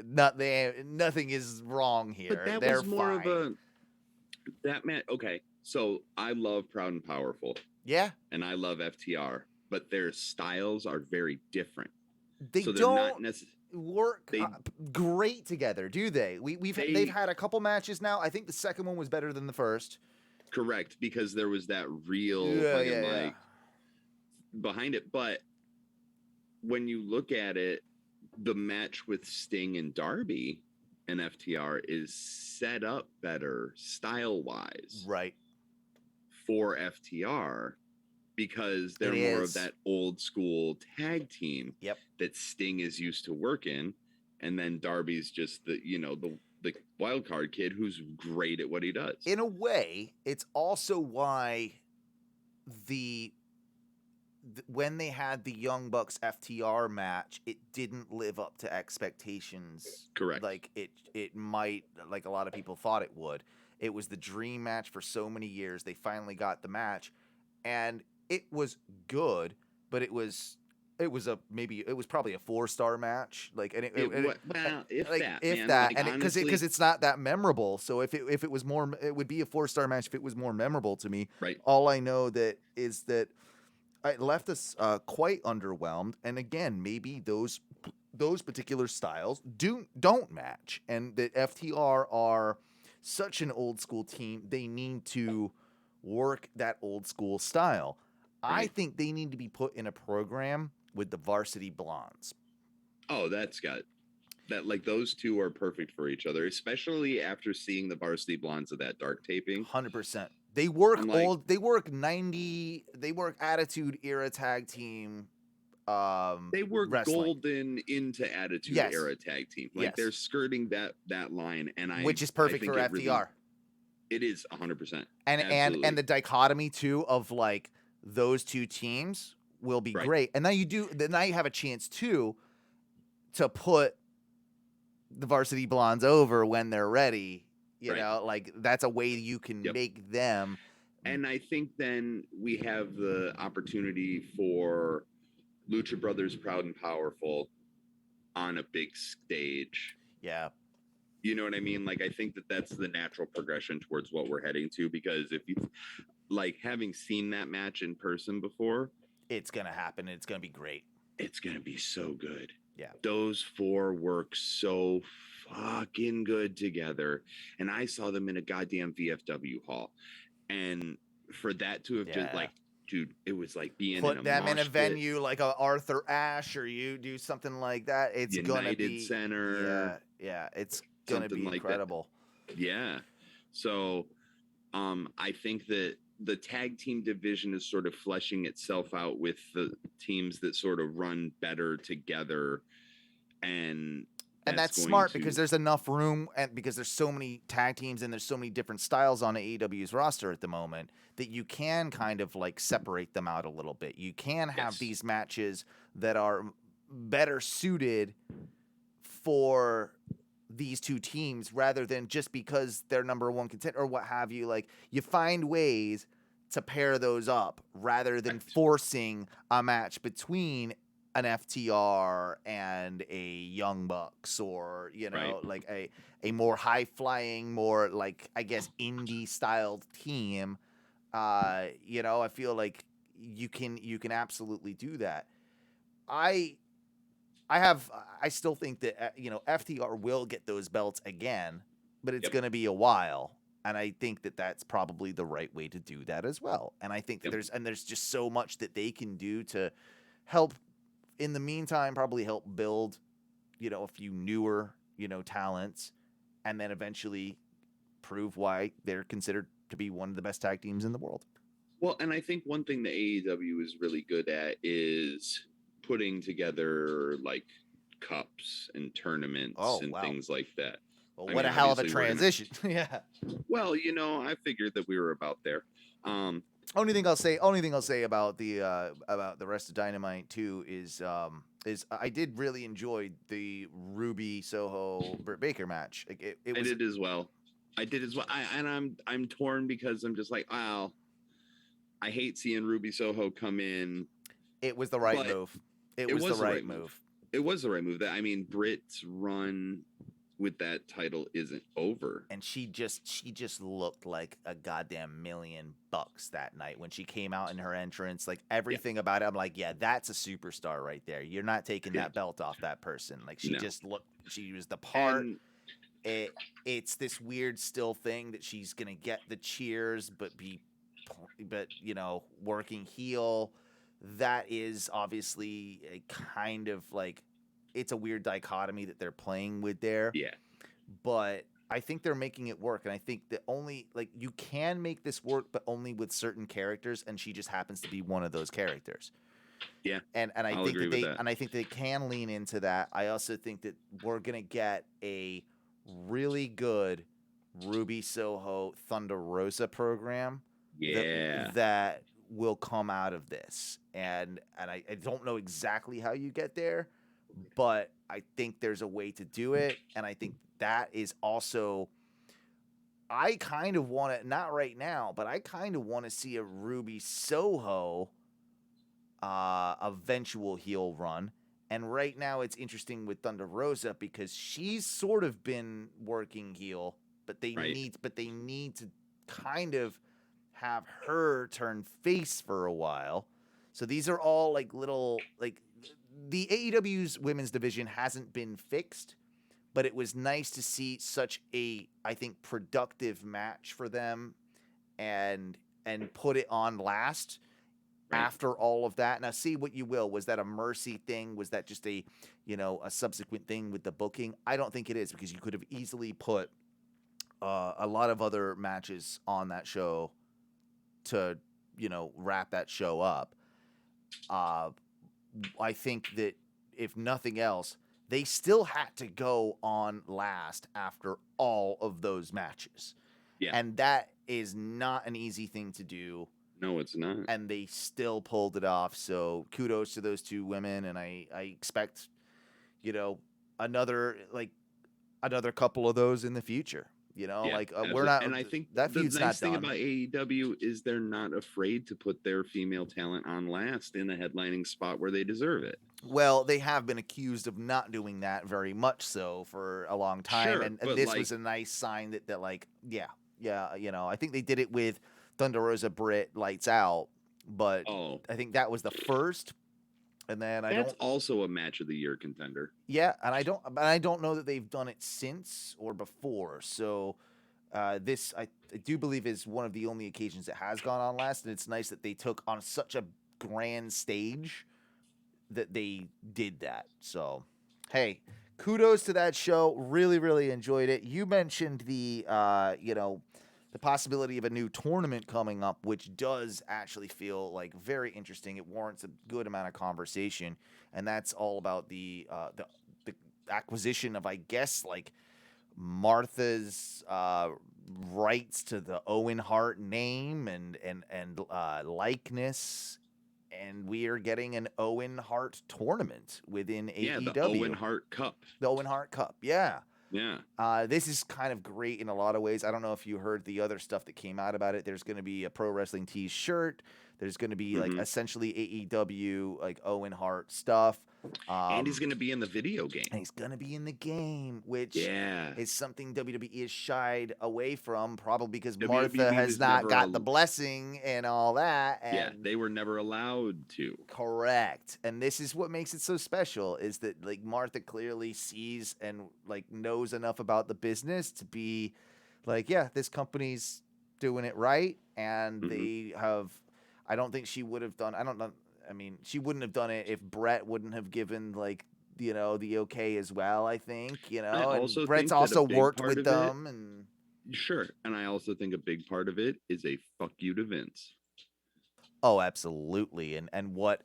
nothing is wrong here. But They're was more fine. of that man. Okay, so I love Proud and Powerful. Yeah, and I love FTR, but their styles are very different. They so don't not work great together, do they? They've had a couple matches now. I think the second one was better than the first. Correct, because there was that real behind it. But when you look at it, the match with Sting and Darby and FTR is set up better style-wise, right, for FTR, because they're more of that old school tag team that Sting is used to working, and then Darby's just the wild card kid who's great at what he does. In a way, it's also why when they had the Young Bucks FTR match, it didn't live up to expectations. Correct. Like it might, like a lot of people thought it would. It was the dream match for so many years. They finally got the match, and it was good, but it was probably a 4-star match. Like, and because it's not that memorable. So if it was more, it would be a 4-star match if it was more memorable to me. Right. All I know is that it left us quite underwhelmed. And again, maybe those particular styles don't match, and that FTR are such an old school team. They need to work that old school style. Right. I think they need to be put in a program with the Varsity Blondes. Oh, that's got that. Like, those two are perfect for each other, especially after seeing the Varsity Blondes of that dark taping. 100%. They work They work 90. They work Attitude Era tag team. They work wrestling. Golden into Attitude Era tag team. Like, they're skirting that line, and which is perfect for FTR. It is 100%. And the dichotomy too of like those two teams will be great. And now you have a chance too to put the Varsity Blondes over when they're ready. You know, like that's a way you can make them. And I think then we have the opportunity for Lucha Brothers Proud and Powerful on a big stage. Yeah. You know what I mean? Like, I think that's the natural progression towards what we're heading to, because if you like, having seen that match in person before, it's going to happen. It's going to be great. It's going to be so good. Yeah. Those four work so fucking good together. And I saw them in a goddamn VFW hall. And for that to have just like, dude, it was like being put in a them in a mosh pit. venue like a Arthur Ashe, or you do something like that. It's gonna United be Center, it's gonna something be like that. incredible. Yeah. So I think that the tag team division is sort of fleshing itself out with the teams that sort of run better together, and that's going smart to- because there's enough room, and because there's so many tag teams and there's so many different styles on AEW's roster at the moment, that you can kind of like separate them out a little bit. You can have these matches that are better suited for these two teams rather than just because they're number one contender or what have you. Like, you find ways to pair those up rather than forcing a match between an FTR and a Young Bucks, or, you know, like a more high flying, more like, I guess, indie styled team. You know, I feel like you can absolutely do that. I still think that, you know, FTR will get those belts again, but it's going to be a while. And I think that that's probably the right way to do that as well. And I think that there's just so much that they can do to help, in the meantime, probably help build, you know, a few newer, you know, talents, and then eventually prove why they're considered to be one of the best tag teams in the world. Well, and I think one thing the AEW is really good at is putting together like cups and tournaments things like that. Well, what a hell of a transition. Yeah. Well, you know, I figured that we were about there. Only thing I'll say about the rest of Dynamite too is I did really enjoy the Ruby Soho Britt Baker match. Like, I did as well. I'm torn because I'm just like, wow, I hate seeing Ruby Soho come in. It was the right move. It was the right move. It was the right move. That, I mean, Britt's run with that title isn't over, and she just looked like a goddamn $1,000,000 that night when she came out in her entrance. Like, everything about it, I'm like, yeah, that's a superstar right there. You're not taking that belt off that person. Like, she just looked, she was the part. It's this weird still thing that she's gonna get the cheers, but you know, working heel. That is obviously a kind of like, it's a weird dichotomy that they're playing with there. Yeah. But I think they're making it work. And I think that only, like, you can make this work, but only with certain characters. And she just happens to be one of those characters. Yeah. And I think they can lean into that. I also think that we're going to get a really good Ruby Soho Thunder Rosa program. Yeah. That will come out of this. And I don't know exactly how you get there, but I think there's a way to do it. And I think that is also, I kind of want to, not right now, but I kind of want to see a Ruby Soho eventual heel run. And right now it's interesting with Thunder Rosa because she's sort of been working heel, but they need to kind of have her turn face for a while. So these are all like little, like, the AEW's women's division hasn't been fixed, but it was nice to see such a, I think, productive match for them and put it on last after all of that. Now, see what you will. Was that a mercy thing? Was that just a, you know, a subsequent thing with the booking? I don't think it is, because you could have easily put a lot of other matches on that show to, you know, wrap that show up. I think that if nothing else, they still had to go on last after all of those matches. Yeah. And that is not an easy thing to do. No, it's not. And they still pulled it off. So kudos to those two women. And I expect, you know, another couple of those in the future. You know, we're not, and I think that feud's the nice not thing done. about AEW is they're not afraid to put their female talent on last in a headlining spot where they deserve it. Well, they have been accused of not doing that very much so for a long time. Sure, and this was a nice sign that like, yeah, you know, I think they did it with Thunder Rosa Britt Lights Out, but I think that was the first. And then That's also a match of the year contender. Yeah, and I don't know that they've done it since or before. So this I do believe is one of the only occasions it has gone on last, and it's nice that they took on such a grand stage that they did that. So, hey, kudos to that show. Really, really enjoyed it. You mentioned the the possibility of a new tournament coming up, which does actually feel like very interesting. It warrants a good amount of conversation, and that's all about the acquisition of, I guess, like Martha's rights to the Owen Hart name and likeness. And we are getting an Owen Hart tournament within AEW. The Owen Hart Cup. The Owen Hart Cup, yeah. Yeah. This is kind of great in a lot of ways. I don't know if you heard the other stuff that came out about it. There's going to be a Pro Wrestling Tees shirt. There's going to be like essentially AEW like Owen Hart stuff. And he's going to be in the video game. And he's going to be in the game, which is something WWE has shied away from, probably because Martha has not got the blessing and all that. And they were never allowed to. Correct. And this is what makes it so special, is that like Martha clearly sees and like knows enough about the business to be like, yeah, this company's doing it right. And they have, I don't think she would have done, I don't know. I mean, she wouldn't have done it if Brett wouldn't have given, like, the okay as well, I think, And Brett's also worked with them. And sure. And I also think a big part of it is a fuck you to Vince. Oh, absolutely. And what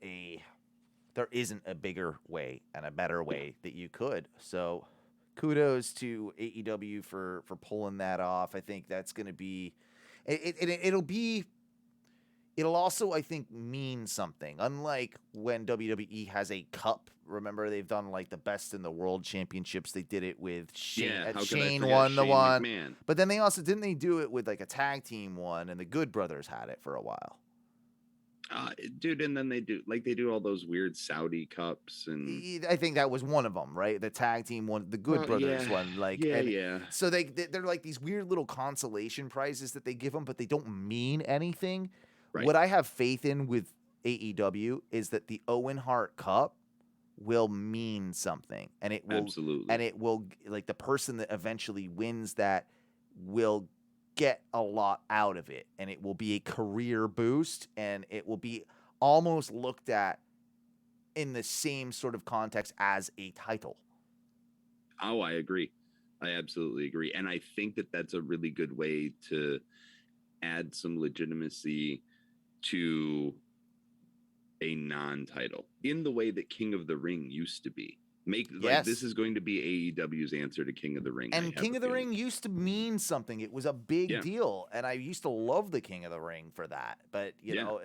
there isn't a bigger way and a better way that you could. So kudos to AEW for pulling that off. I think that's going to be, It'll also, I think, mean something. Unlike when WWE has a cup, remember they've done like the Best in the World Championships. They did it with Shane. Shane won the one, McMahon. But then they also didn't they do it with like a tag team one, and the Good Brothers had it for a while. Dude, and then they do all those weird Saudi cups, and I think that was one of them, right? The tag team one, the Good Brothers one, like So they're like these weird little consolation prizes that they give them, but they don't mean anything. Right. What I have faith in with AEW is that the Owen Hart Cup will mean something, and it will like the person that eventually wins that will get a lot out of it, and it will be a career boost, and it will be almost looked at in the same sort of context as a title. Oh, I agree. I absolutely agree. And I think that that's a really good way to add some legitimacy to a non-title in the way that King of the Ring used to be. This is going to be AEW's answer to King of the Ring. And King of the Ring used to mean something. It was a big deal, and I used to love the King of the Ring for that. But you know,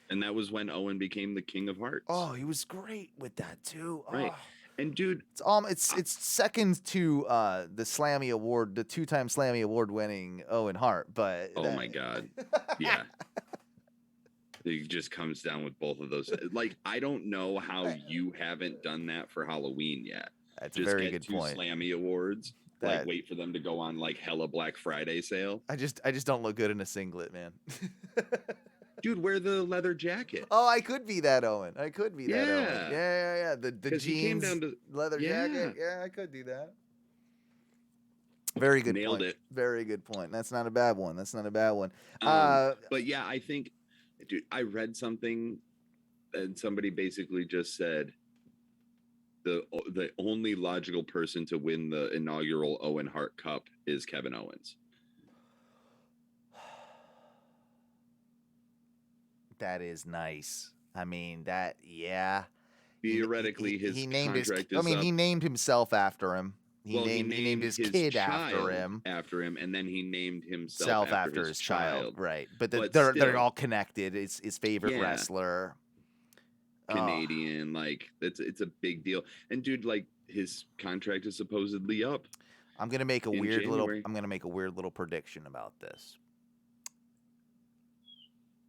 and that was when Owen became the King of Hearts. Oh, he was great with that too. Right. Oh. And dude, it's second to the Slammy Award, the 2-time Slammy Award winning Owen Hart. But my God, yeah. It just comes down with both of those. Like, I don't know how you haven't done that for Halloween yet. That's just a very good point. Slammy Awards. Like, wait for them to go on like hella Black Friday sale. I just don't look good in a singlet, man. Dude, wear the leather jacket. Oh, I could be that Owen. I could be that Owen. Yeah. The jeans, leather jacket. Yeah, I could do that. Very good Nailed point. it. Very good point. That's not a bad one. But yeah, I think, dude, I read something and somebody basically just said the only logical person to win the inaugural Owen Hart Cup is Kevin Owens. That is nice. I mean, theoretically, he named he named himself after him. He named his kid after him, and then he named himself after his child. Right? But they're all connected. It's his favorite wrestler, Canadian. Like it's a big deal. And dude, like his contract is supposedly up. I'm gonna make a weird little prediction about this.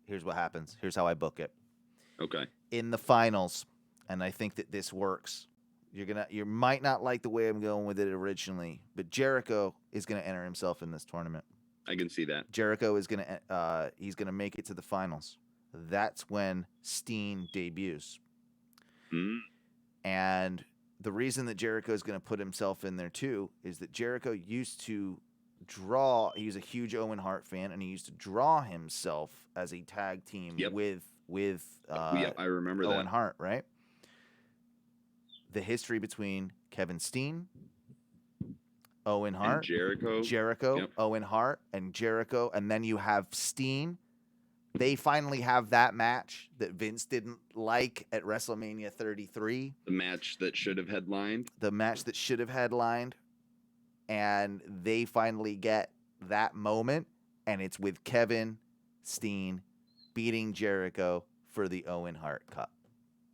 Here's what happens. Here's how I book it. Okay. In the finals, and I think that this works. You might not like the way I'm going with it originally, but Jericho is gonna enter himself in this tournament. I can see that. Jericho is gonna make it to the finals. That's when Steen debuts. Mm. And the reason that Jericho is going to put himself in there too is that Jericho used to draw. He was a huge Owen Hart fan, and he used to draw himself as a tag team Yep. with Yep, I remember Owen that. Hart, right? The history between Kevin Steen, Owen And Hart, Jericho. Yep. Owen Hart, and Jericho, and then you have Steen. They finally have that match that Vince didn't like at WrestleMania 33. The match that should have headlined. And they finally get that moment, and it's with Kevin Steen beating Jericho for the Owen Hart Cup.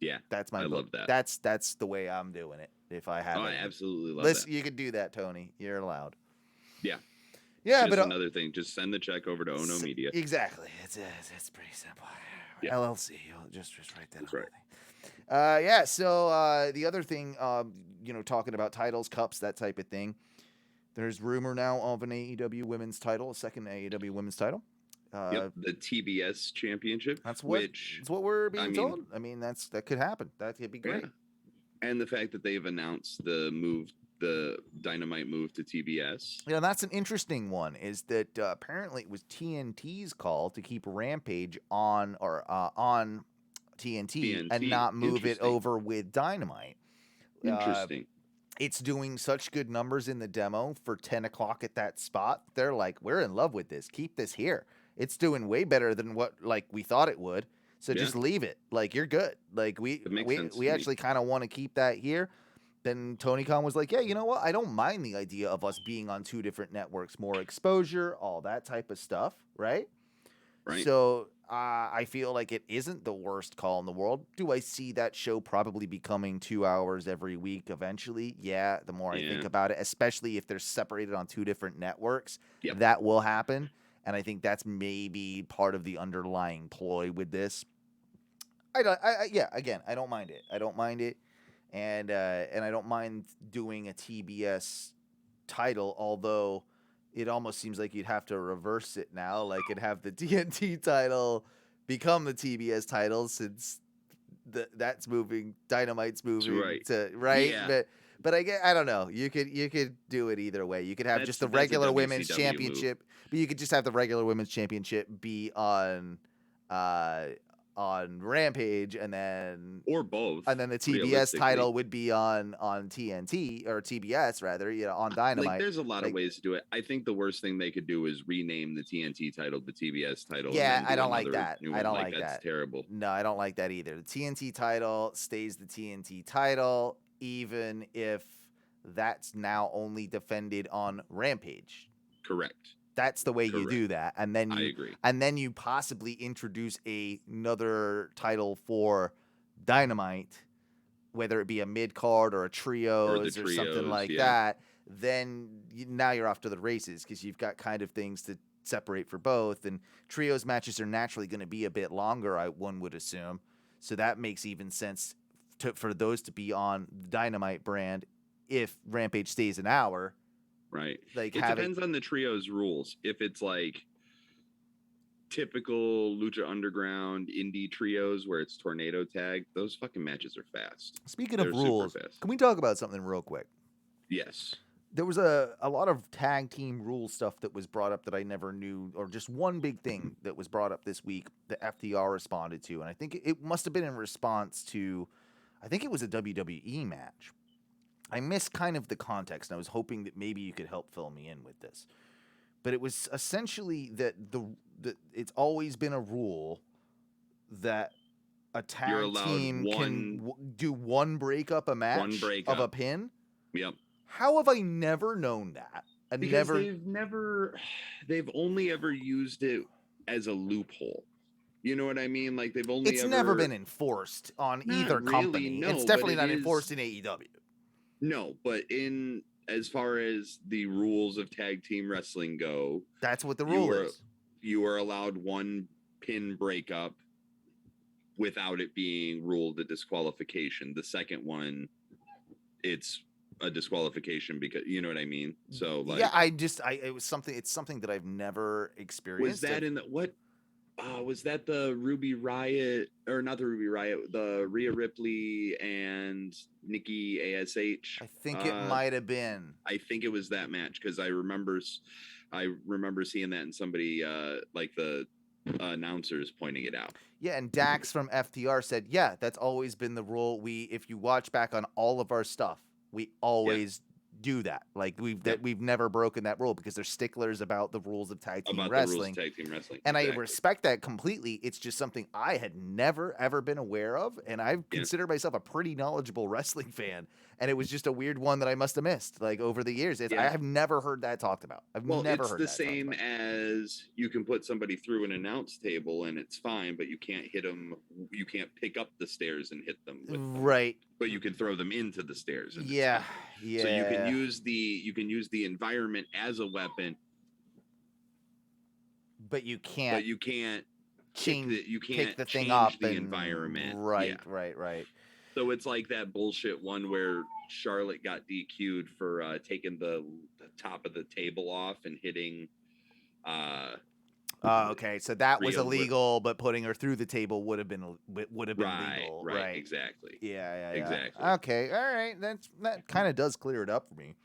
Yeah, That's my I book. love that. That's the way I'm doing it. If I have, I absolutely love listen, that. you can do that, Tony. You're allowed. Yeah. Yeah, just but another thing. Just send the check over to Ono Media. Exactly. It's pretty simple. Yeah. LLC. You'll just write that. That's on right. the thing. Yeah. So the other thing, talking about titles, cups, that type of thing. There's rumor now of an AEW women's title, a second AEW women's title. Yep, the TBS championship. That's what we're being told. I mean, that could happen. That could be great. Yeah. And the fact that they've announced the Dynamite move to TBS. Yeah, that's an interesting one. Is that apparently it was TNT's call to keep Rampage on TNT and not move it over with Dynamite. Interesting. It's doing such good numbers in the demo for 10 o'clock at that spot. They're like, we're in love with this. Keep this here. It's doing way better than what we thought it would. So just leave it. You're good. We actually kind of want to keep that here. Then Tony Khan was like, yeah, you know what? I don't mind the idea of us being on two different networks, more exposure, all that type of stuff, right? Right. So I feel like it isn't the worst call in the world. Do I see that show probably becoming 2 hours every week eventually? Yeah, the more I think about it, especially if they're separated on two different networks, that will happen. And I think that's maybe part of the underlying ploy with this. I don't mind it. I don't mind it. And I don't mind doing a TBS title, although it almost seems like you'd have to reverse it now, and have the TNT title become the TBS title since that's moving, Dynamite's moving right. Yeah. But I don't know. You could do it either way. You could have just the regular women's championship, but you could just have the regular women's championship be on Rampage, and then or both, and then the TBS title would be on TNT or TBS rather, on Dynamite. There's a lot of ways to do it. I think the worst thing they could do is rename the TNT title the TBS title. Yeah, I don't like that. I don't like that. That's terrible. No, I don't like that either. The TNT title stays the TNT title, even if that's now only defended on Rampage. Correct. That's the way you do that, and then I agree. And then you possibly introduce another title for Dynamite, whether it be a mid card or a trios or something like that. Then now you're off to the races because you've got kind of things to separate for both, and trios matches are naturally going to be a bit longer, one would assume. So that makes even sense for those to be on the Dynamite brand if Rampage stays an hour. Right. It depends on the trio's rules. If it's typical Lucha Underground indie trios where it's tornado tag, those fucking matches are fast. Speaking of rules, can we talk about something real quick? Yes. There was a lot of tag team rule stuff that was brought up that I never knew, or just one big thing that was brought up this week that FTR responded to. And I think it must have been in response to, I think it was a WWE match. I missed kind of the context, and I was hoping that maybe you could help fill me in with this. But it was essentially that it's always been a rule that a tag team can do one breakup a match of a pin. Yep. How have I never known that? Because they've only ever used it as a loophole. You know what I mean? It's never been enforced on either company. It's definitely not enforced in AEW. No, but as far as the rules of tag team wrestling go, that's what the rule is. You are allowed one pin breakup without it being ruled a disqualification. The second one, it's a disqualification because you know what I mean. So it's something that I've never experienced. Was that in the what? Was that the Ruby Riot, or not the Ruby Riot, the Rhea Ripley and Nikki ASH? I think it might have been. I think it was that match because I remember seeing that in somebody like the announcers pointing it out. Yeah, and Dax from FTR said, "Yeah, that's always been the rule. If you watch back on all of our stuff, we always do that. Like we've never broken that rule because they're sticklers about the rules of tag team wrestling. And I respect that completely. It's just something I had never ever been aware of, and I consider myself a pretty knowledgeable wrestling fan. And it was just a weird one that I must have missed, like over the years. I have never heard that talked about. It's the same as you can put somebody through an announce table and it's fine, but you can't hit them. You can't pick up the stairs and hit them. Right. But you can throw them into the stairs. And yeah. So you can use the environment as a weapon. But you can't. Change. You can't pick the thing change up the environment. Right. Right. So it's like that bullshit one where Charlotte got DQ'd for taking the top of the table off and hitting. Okay, so that was illegal, but putting her through the table would have been legal. Right. Exactly. Yeah. Exactly. Okay. All right. That kind of does clear it up for me.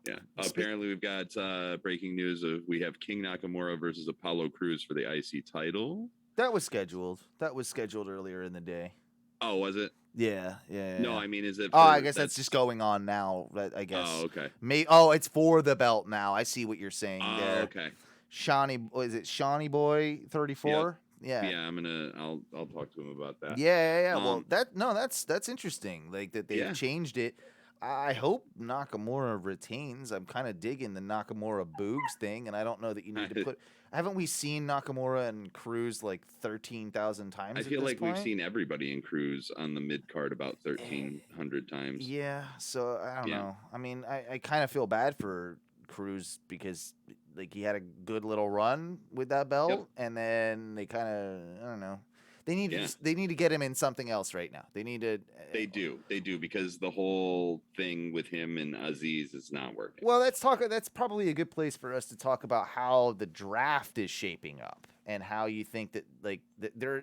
Yeah. Apparently, we've got breaking news of we have King Nakamura versus Apollo Crews for the IC title. That was scheduled. Earlier in the day. Oh, was it? Yeah. No, I mean, is it? I guess that's just going on now. I guess. Oh, okay. It's for the belt now. I see what you're saying there. Okay. Is it Shawnee Boy 34? Yeah. Yeah, I'll talk to him about that. Yeah. Well, that's interesting. Like that they've changed it. I hope Nakamura retains. I'm kind of digging the Nakamura Boogs thing, and I don't know that you need to put. Haven't we seen Nakamura and Cruz like 13,000 times? I feel like we've seen everybody in Cruz on the mid card about 1,300 times. Yeah, so I don't know. I mean, I kind of feel bad for Cruz because like he had a good little run with that belt, and then they kind of I don't know. They need to get him in something else right now. They need to. They do because the whole thing with him and Aziz is not working. Well, let's talk. That's probably a good place for us to talk about how the draft is shaping up and how you think that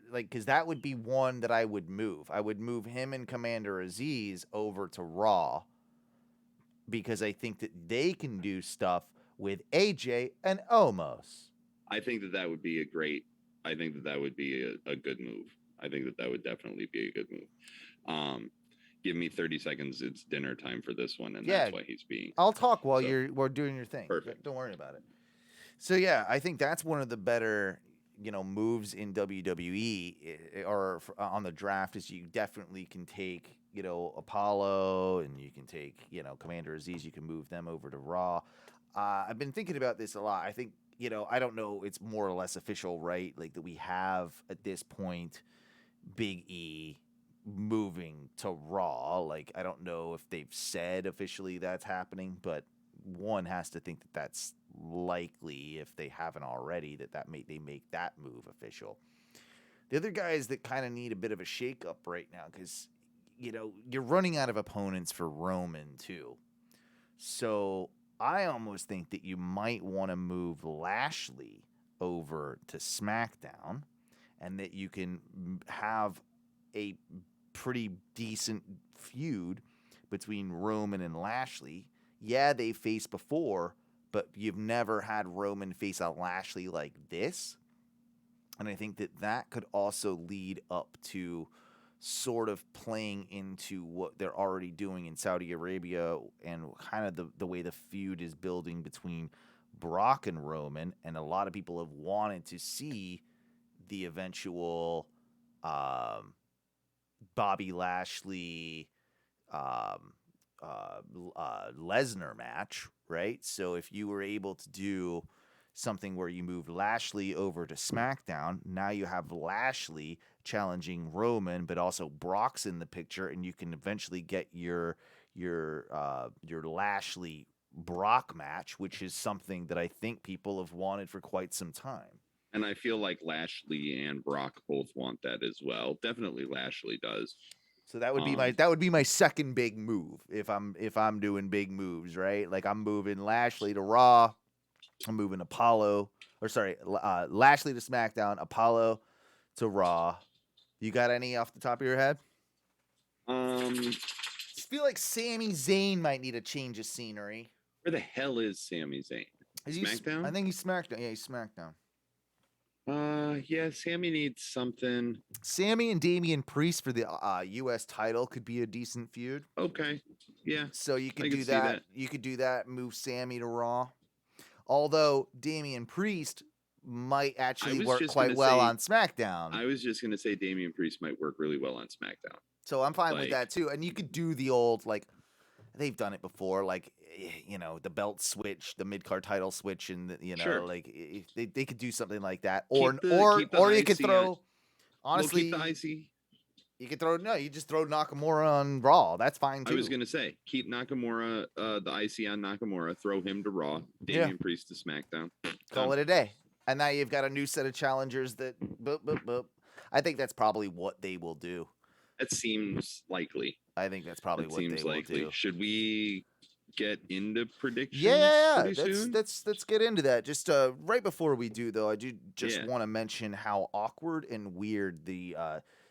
because that would be one that I would move. I would move him and Commander Aziz over to Raw because I think that they can do stuff with AJ and Omos. I think that would be a great. I think that would be a good move. I think that would definitely be a good move. Give me 30 seconds. It's dinner time for this one, and that's why he's being. I'll talk while we're doing your thing. Perfect. Don't worry about it. So yeah, I think that's one of the better moves in WWE or on the draft is you definitely can take Apollo and you can take Commander Aziz. You can move them over to Raw. I've been thinking about this a lot. I think. I don't know. It's more or less official, right? Like that we have at this point Big E moving to Raw. Like I don't know if they've said officially that's happening, but one has to think that that's likely if they haven't already. They make that move official. The other guys that kind of need a bit of a shakeup right now because you're running out of opponents for Roman too, so. I almost think that you might want to move Lashley over to SmackDown and that you can have a pretty decent feud between Roman and Lashley. Yeah, they faced before, but you've never had Roman face a Lashley like this. And I think that could also lead up to sort of playing into what they're already doing in Saudi Arabia and kind of the way the feud is building between Brock and Roman. And a lot of people have wanted to see the eventual Bobby Lashley Lesnar match, right? So if you were able to do something where you moved Lashley over to SmackDown, now you have Lashley challenging Roman, but also Brock's in the picture, and you can eventually get your Lashley Brock match, which is something that I think people have wanted for quite some time. And I feel like Lashley and Brock both want that as well. Definitely Lashley does. So that would be my second big move if I'm doing big moves, right? Like I'm moving Lashley to Raw. I'm moving Apollo Lashley to SmackDown, Apollo to Raw. You got any off the top of your head? Just feel like Sami Zayn might need a change of scenery. Where the hell is Sami Zayn? SmackDown? I think he's SmackDown. Yeah, he's SmackDown. Yeah, Sammy needs something. Sammy and Damian Priest for the U.S. title could be a decent feud. Okay, yeah. So you could I do can see that. that. You could do that. Move Sammy to Raw. Although Damian Priest might actually work quite well on SmackDown. I was just gonna say Damian Priest might work really well on SmackDown. So I'm fine with that too. And you could do the old they've done it before, the belt switch, the mid-card title switch, and Sure. They could do something like that, Keep or the you could IC throw. on. Honestly, Keep the IC. you could you just throw Nakamura on Raw. That's fine too. I was gonna say keep Nakamura, the IC on Nakamura, throw him to Raw, Damian Priest to SmackDown. Call it a day. And now you've got a new set of challengers that. I think that's probably what they will do. That seems likely. I think that's probably what they will do. Should we get into predictions? Yeah. Soon? Let's get into that. Just right before we do, though, I do just want to mention how awkward and weird the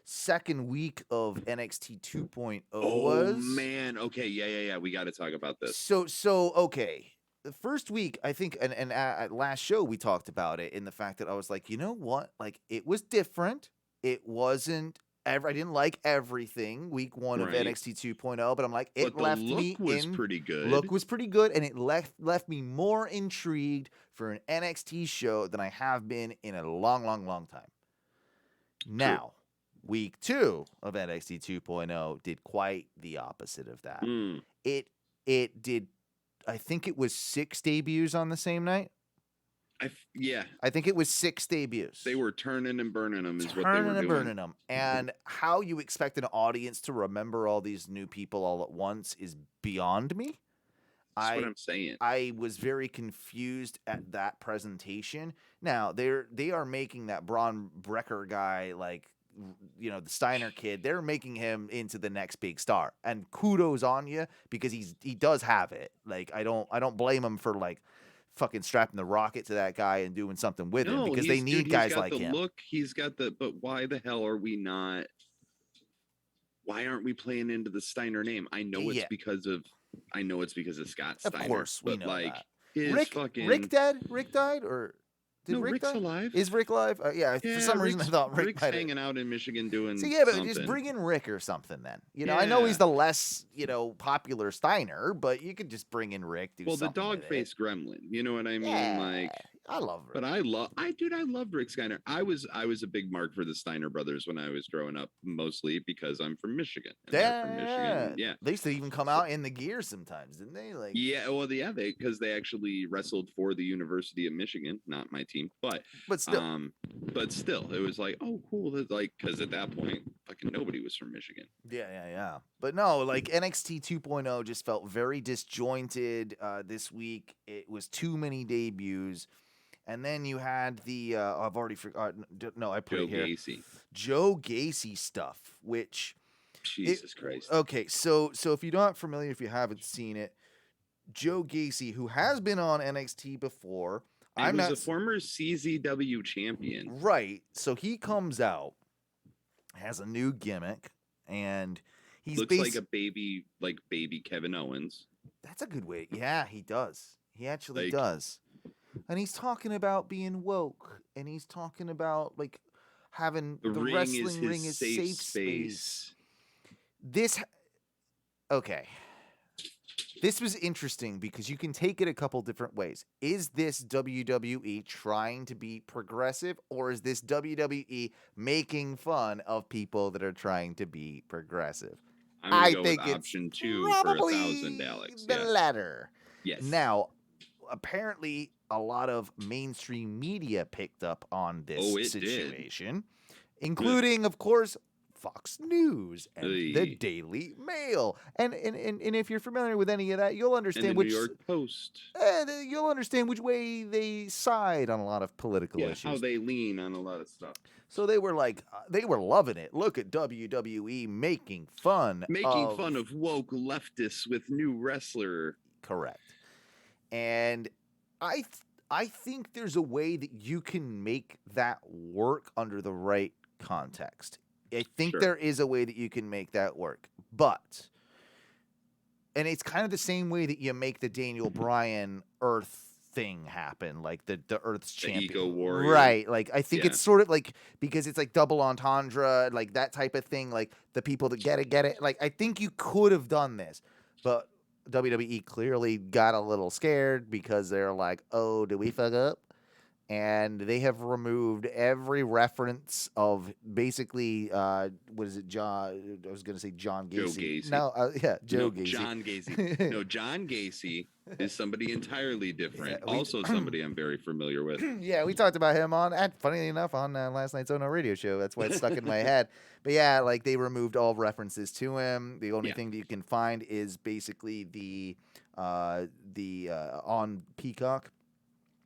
second week of NXT 2.0 was. Oh man. Okay. Yeah. We got to talk about this. So okay. The first week, I think, and at last show we talked about it in the fact that I was like, you know what? It was different. It wasn't. I didn't like everything week one of NXT 2.0, but I'm like, it left me pretty good. Look was pretty good, and it left me more intrigued for an NXT show than I have been in a long, long, long time. Now, week two of NXT 2.0 did quite the opposite of that. It did. I think it was 6 debuts on the same night. I think it was 6 debuts. They were turning and burning them. Burning them. And how you expect an audience to remember all these new people all at once is beyond me. That's what I'm saying. I was very confused at that presentation. Now they are making that Braun Breaker guy the Steiner kid. They're making him into the next big star, and kudos on you because he does have it. I don't blame him for fucking strapping the rocket to that guy and doing something with him because they need guys like him. Look, he's got but why the hell are we not? Why aren't we playing into the Steiner name? I know it's because of Scott Steiner. Of course, we know that. Rick dead? Rick died or? Rick's alive. Is Rick alive? For some reason I thought Rick's hanging out in Michigan doing. So but just bring in Rick or something then. I know he's the less popular Steiner, but you could just bring in Rick. The dog-faced gremlin. You know what I mean? I love Rick. But I loved Rick Steiner. I was a big mark for the Steiner brothers when I was growing up, mostly because I'm from Michigan. They're from Michigan. Yeah. They used to even come out in the gear sometimes, didn't they? Because they actually wrestled for the University of Michigan, not my team, but still, it was oh, cool. Because at that point, fucking nobody was from Michigan. Yeah. But no, NXT 2.0 just felt very disjointed this week. It was too many debuts. And then you had the I've already forgotten. No, I put it here. Joe Gacy stuff, which Jesus Christ. Okay, so if you're not familiar, if you haven't seen it, Joe Gacy, who has been on NXT before, he was a former CZW champion, right? So he comes out, has a new gimmick, and he looks like a baby, baby Kevin Owens. That's a good way. Yeah, he does. He actually does. And he's talking about being woke, and he's talking about having the wrestling ring is safe space. This was interesting because you can take it a couple different ways. Is this WWE trying to be progressive, or is this WWE making fun of people that are trying to be progressive? I think it's option 2 probably for $1,000, Alex. The latter. Yes. Now, apparently, a lot of mainstream media picked up on this situation, including, of course, Fox News and the Daily Mail. And if you're familiar with any of that, you'll understand New York Post. You'll understand which way they side on a lot of political issues. How they lean on a lot of stuff. So they were loving it. Look at WWE making fun of woke leftists with new wrestler. Correct. And I think there's a way that you can make that work under the right context. I think Sure. there is a way that you can make that work. But, and it's kind of the same way that you make the Daniel Bryan Earth thing happen, like the Earth's The champion. Eco Warrior. Right. Like, I think Yeah. it's sort of like, because it's like double entendre, like that type of thing, like the people that get it. Like, I think you could have done this, but WWE clearly got a little scared because they're like, oh, did we fuck up? And they have removed every reference of basically, what is it, John? I was going to say John Gacy. Joe Gacy. No, Joe No, Gacy. John Gacy. No, John Gacy is somebody entirely different. Yeah, we- Also somebody I'm very familiar with. Yeah, we talked about him funnily enough, on last night's ONW radio show. That's why it's stuck in my head. But yeah, like they removed all references to him. The only Yeah. thing that you can find is basically the on Peacock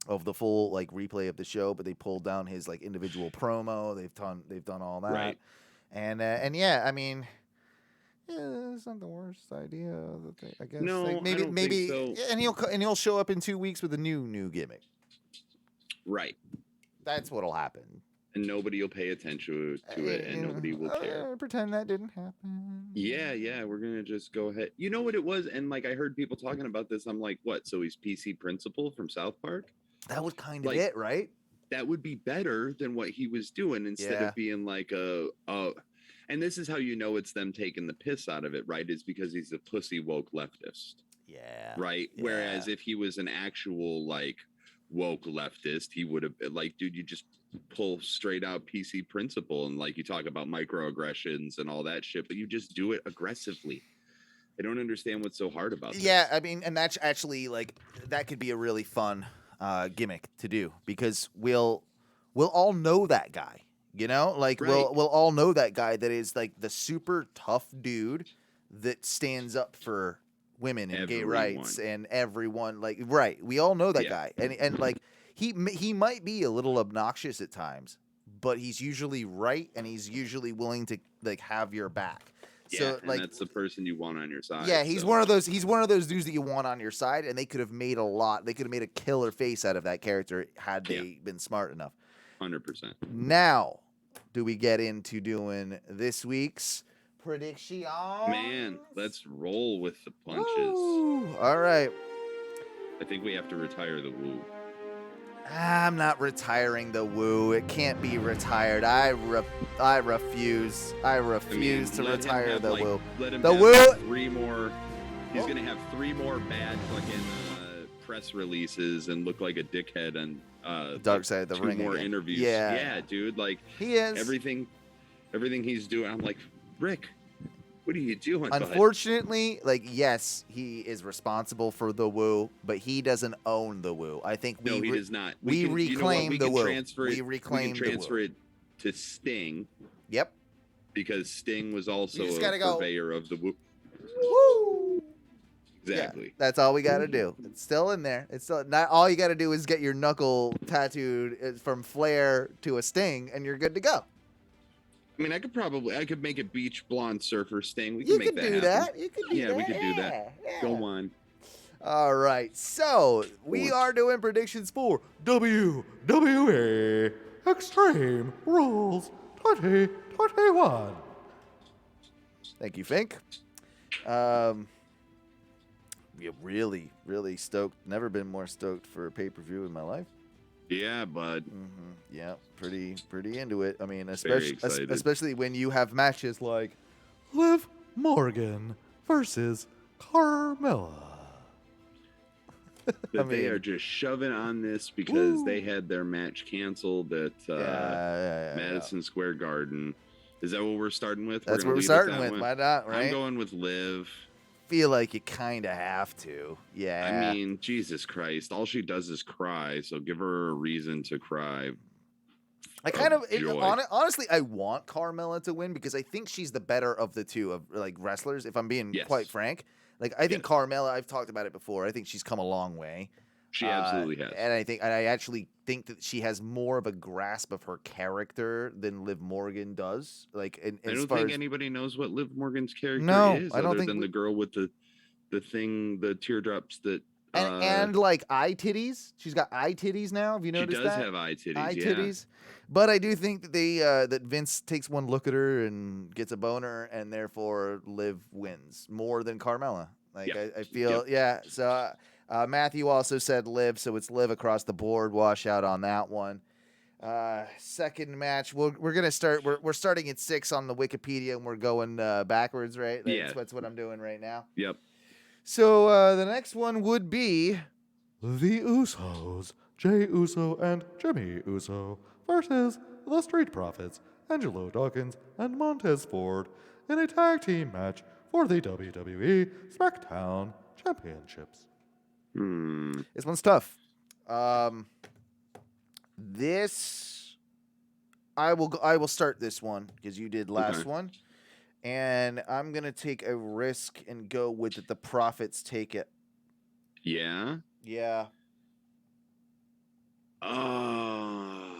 of the full like replay of the show, but they pulled down his like individual promo. They've done all that. Right. And yeah, I mean, yeah, it's not the worst idea. I guess. No, like, I don't think so. And he'll show up in 2 weeks with a new gimmick. Right. That's what'll happen. And nobody will pay attention to it, and nobody will care. Pretend that didn't happen. Yeah, we're gonna just go ahead. You know what it was? And like I heard people talking about this. I'm like, what? So he's PC Principal from South Park? That was kind of Like, it, right? That would be better than what he was doing instead Yeah. of being like and this is how you know it's them taking the piss out of it, right? Is because he's a pussy woke leftist. Yeah. Right. Yeah. Whereas if he was an actual like woke leftist, he would have been like, dude, you just pull straight out PC Principle and like you talk about microaggressions and all that shit, but you just do it aggressively. I don't understand what's so hard about this. Yeah, I mean, and that's actually like that could be a really fun gimmick to do because we'll all know that guy, you know, like Right. we'll all know that guy that is like the super tough dude that stands up for women and gay rights and everyone, like, right. We all know that Yeah. guy. And like he might be a little obnoxious at times, but he's usually right and he's usually willing to like have your back. Yeah, So and like that's the person you want on your side. yeah, he's so. one of those dudes that you want on your side, and they could have made a killer face out of that character had they been smart enough. 100%. Now, do we get into doing this week's prediction? Man, let's roll with the punches. Woo! All right. I think we have to retire the woo. I'm not retiring the woo. It can't be retired. I refuse. I refuse to let him retire have, the like, woo. Let him The have woo- 3 more. He's Oh. gonna have 3 more bad fucking press releases and look like a dickhead and Dark Side of the 2 Ring more again. interviews. Yeah. Dude. Like He is. everything he's doing. I'm like, Rick, what are you doing? bud?" Unfortunately, like, yes, he is responsible for the woo, but he doesn't own the woo. I think No, he does not. we can, reclaim we the can woo. Transfer it, We reclaim the can transfer woo. it to Sting Yep. because Sting was also You just a gotta go. purveyor of the woo. Woo! Exactly. Yeah, that's all we got to do. It's still in there. It's still not. All you got to do is get your knuckle tattooed from Flair to a Sting, and you're good to go. I mean, I could make a beach blonde surfer Sting. We can You make can that do happen. that. You can do Yeah, that. we could do that. Yeah. Go on. All right. So we are doing predictions for WWE Extreme Rules 2021. Thank you, Fink. Yeah, really, really stoked. Never been more stoked for a pay-per-view in my life. Yeah, bud. Yeah, pretty into it. I mean, Very excited. especially when you have matches like Liv Morgan versus Carmella. But they are just shoving on this because they had their match canceled at Madison Square Garden. Is that what we're starting with? That's gonna what we're lead starting that with. one? Why not, right? I'm going with Liv. Feel like you kind of have to. Yeah. I mean, Jesus Christ. All she does is cry, so give her a reason to cry. I kind of joy. honestly, I want Carmella to win because I think she's the better of the two of like wrestlers. If I'm being Yes. quite frank, like I think Carmella. I've talked about it before. I think she's come a long way. She absolutely has. And I actually think that she has more of a grasp of her character than Liv Morgan does. Like, I don't think anybody knows what Liv Morgan's character No, is I don't other think than the girl with the thing, the teardrops that And like eye titties. She's got eye titties now. Have you She noticed does that? have eye titties. Eye Yeah. titties. But I do think that that Vince takes one look at her and gets a boner, and therefore Liv wins more than Carmella. Like Yeah. I feel, yeah. So Matthew also said Liv, so it's Liv across the board. Wash out on that one. Second match, we're gonna start. We're starting at 6 on the Wikipedia, and we're going backwards, right? That's what I'm doing right now. Yep. So the next one would be the Usos, Jey Uso and Jimmy Uso versus the Street Profits, Angelo Dawkins and Montez Ford in a tag team match for the WWE SmackDown Championships. This one's tough. This I will start this one because you did last one. And I'm going to take a risk and go with that the Profits take it. Yeah. Yeah. I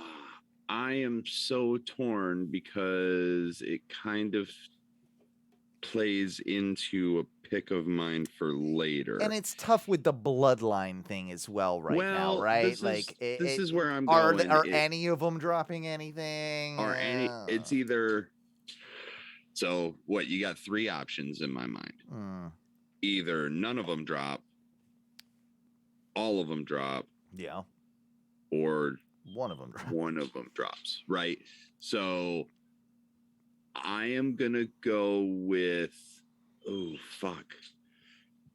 am so torn because it kind of plays into a pick of mine for later. And it's tough with the bloodline thing as well now, right? This is where I'm going. Are any of them dropping anything? It's either... So, what, you got 3 options in my mind. Either none of them drop, all of them drop, yeah, or one of them drops, right? So, I am going to go with,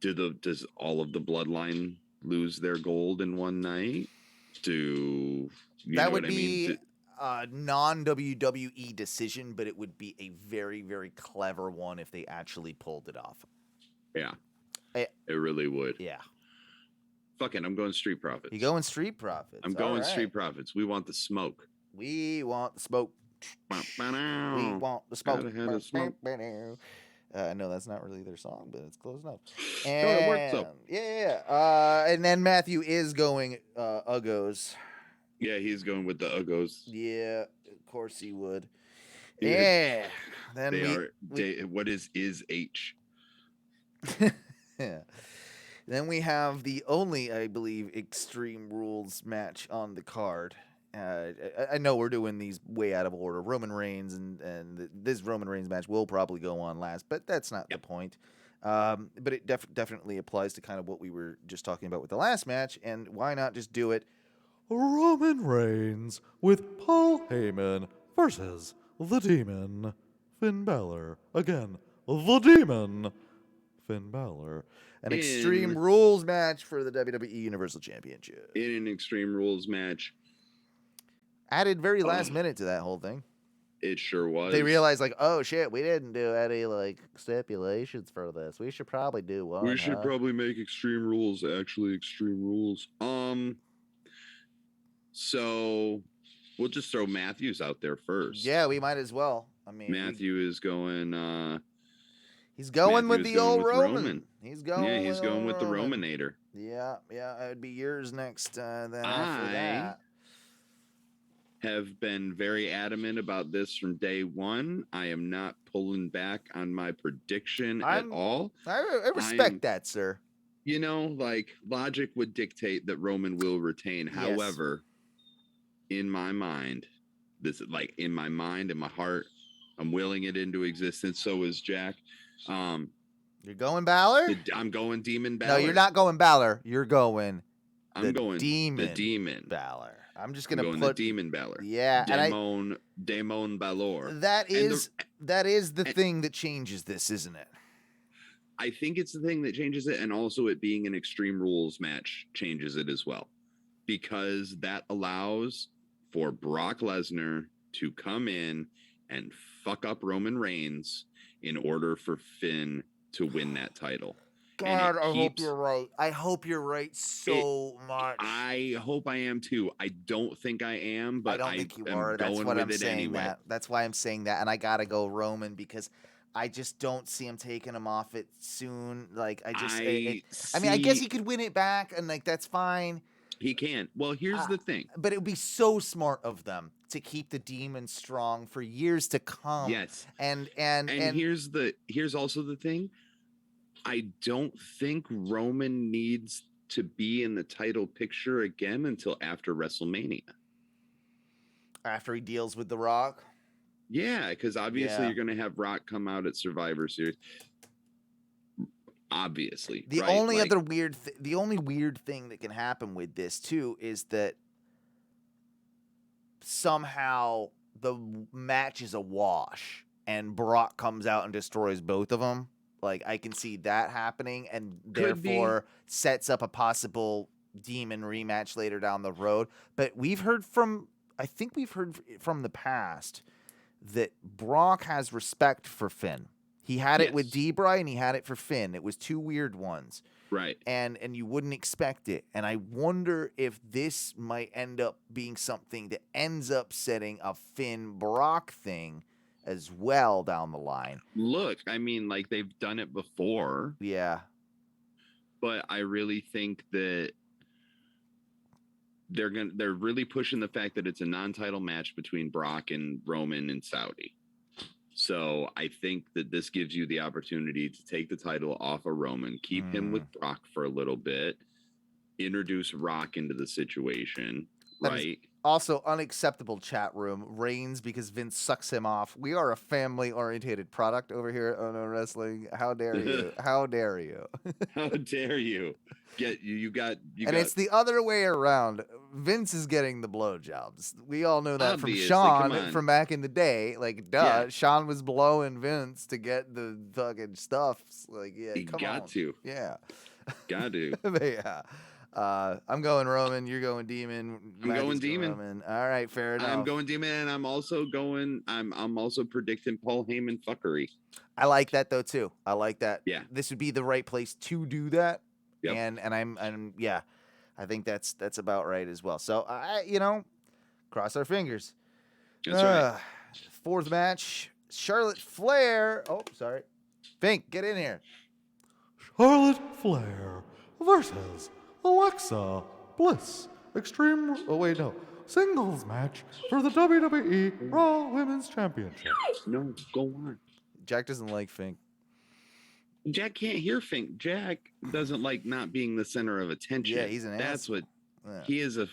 does all of the bloodline lose their gold in one night? That would be a non-WWE decision, but it would be a very, very clever one if they actually pulled it off. Yeah. It really would. Yeah. Fuck it, I'm going Street Profits. You going Street Profits? I'm going Street Profits. We want the smoke. We want the smoke. We want the smoke. Gotta have the smoke. No, that's not really their song, but it's close enough. It works up. Yeah. And then Matthew is going Uggos. Yeah, he's going with the Uggos. Yeah, of course he would. Yeah. Then what is H? Yeah. Then we have the only, I believe, Extreme Rules match on the card. I know we're doing these way out of order. Roman Reigns and this Roman Reigns match will probably go on last, but that's not the point. But it definitely applies to kind of what we were just talking about with the last match, and why not just do it? Roman Reigns with Paul Heyman versus the Demon, Finn Balor. Again, the Demon, Finn Balor. An Extreme Rules match for the WWE Universal Championship. In an Extreme Rules match. Added very last minute to that whole thing. It sure was. They realized, like, oh shit, we didn't do any like stipulations for this. We should probably do one. We should probably make Extreme Rules actually Extreme Rules. So we'll just throw Matthews out there first. Yeah, we might as well. I mean, Matthew is going. He's going with the old Roman. He's going. He's going with the Romanator. Yeah. It would be yours next. Then after that. Have been very adamant about this from day one. I am not pulling back on my prediction at all. I respect that, sir. You know, like logic would dictate that Roman will retain. Yes. However, in my mind, in my heart, I'm willing it into existence. So is Jack. You're going Balor? I'm going Demon Balor. No, you're not going Balor. You're going. I'm going the Demon Balor. I'm just gonna put the Demon Balor. Yeah, Damon Balor. That is the thing that changes this, isn't it? I think it's the thing that changes it, and also it being an Extreme Rules match changes it as well, because that allows for Brock Lesnar to come in and fuck up Roman Reigns in order for Finn to win that title. God, I hope you're right. I hope you're right so much. I hope I am too. I don't think I am, but I don't think you are. That's going what with I'm it saying. anyway. That's why I'm saying that, and I gotta go Roman because I just don't see him taking him off it soon. Like I mean, I guess he could win it back, and like that's fine. He can. Well, here's the thing. But it would be so smart of them to keep the Demon strong for years to come. Yes. And here's also the thing. I don't think Roman needs to be in the title picture again until after WrestleMania. After he deals with The Rock. Yeah, because obviously you're going to have Rock come out at Survivor Series. Obviously, The right? only Like, other the only weird thing that can happen with this too is that somehow the match is a wash and Brock comes out and destroys both of them. Like, I can see that happening, and Could be. therefore sets up a possible Demon rematch later down the road. But I think we've heard from the past that Brock has respect for Finn. He had it with D-Bry and he had it for Finn. It was two weird ones. right. And you wouldn't expect it. And I wonder if this might end up being something that ends up setting a Finn Brock thing as well down the line. Look, I mean, like, they've done it before, Yeah. but I really think that they're really pushing the fact that it's a non-title match between Brock and Roman and Saudi. So I think that this gives you the opportunity to take the title off of Roman, keep him with Brock for a little bit, introduce Rock into the situation, That right? Also, unacceptable, chat room. Reigns because Vince sucks him off. We are a family-oriented product over here at ONW Wrestling. How dare you? How dare you? How dare you? It's the other way around. Vince is getting the blowjobs. We all know that Obviously, from come Sean on. from back in the day. Like, duh, Yeah. Sean was blowing Vince to get the fucking stuff. Like, yeah, You come got on. to. Yeah. Got to. But yeah. I'm going Roman. You're going Demon. I'm Maggie's going Demon. Roman. All right, fair enough. I'm going Demon, and I'm also predicting Paul Heyman fuckery. I like that though too. I like that. Yeah. This would be the right place to do that. Yep. And I'm yeah, I think that's about right as well. So cross our fingers. That's right. Fourth match, Charlotte Flair. Oh, sorry. Fink, get in here. Charlotte Flair versus Alexa Bliss. Singles match for the WWE Raw Women's Championship. No, go on. Jack doesn't like Fink. Jack can't hear Fink. Jack doesn't like not being the center of attention. Yeah, he's an That's asshole. what Yeah. he is an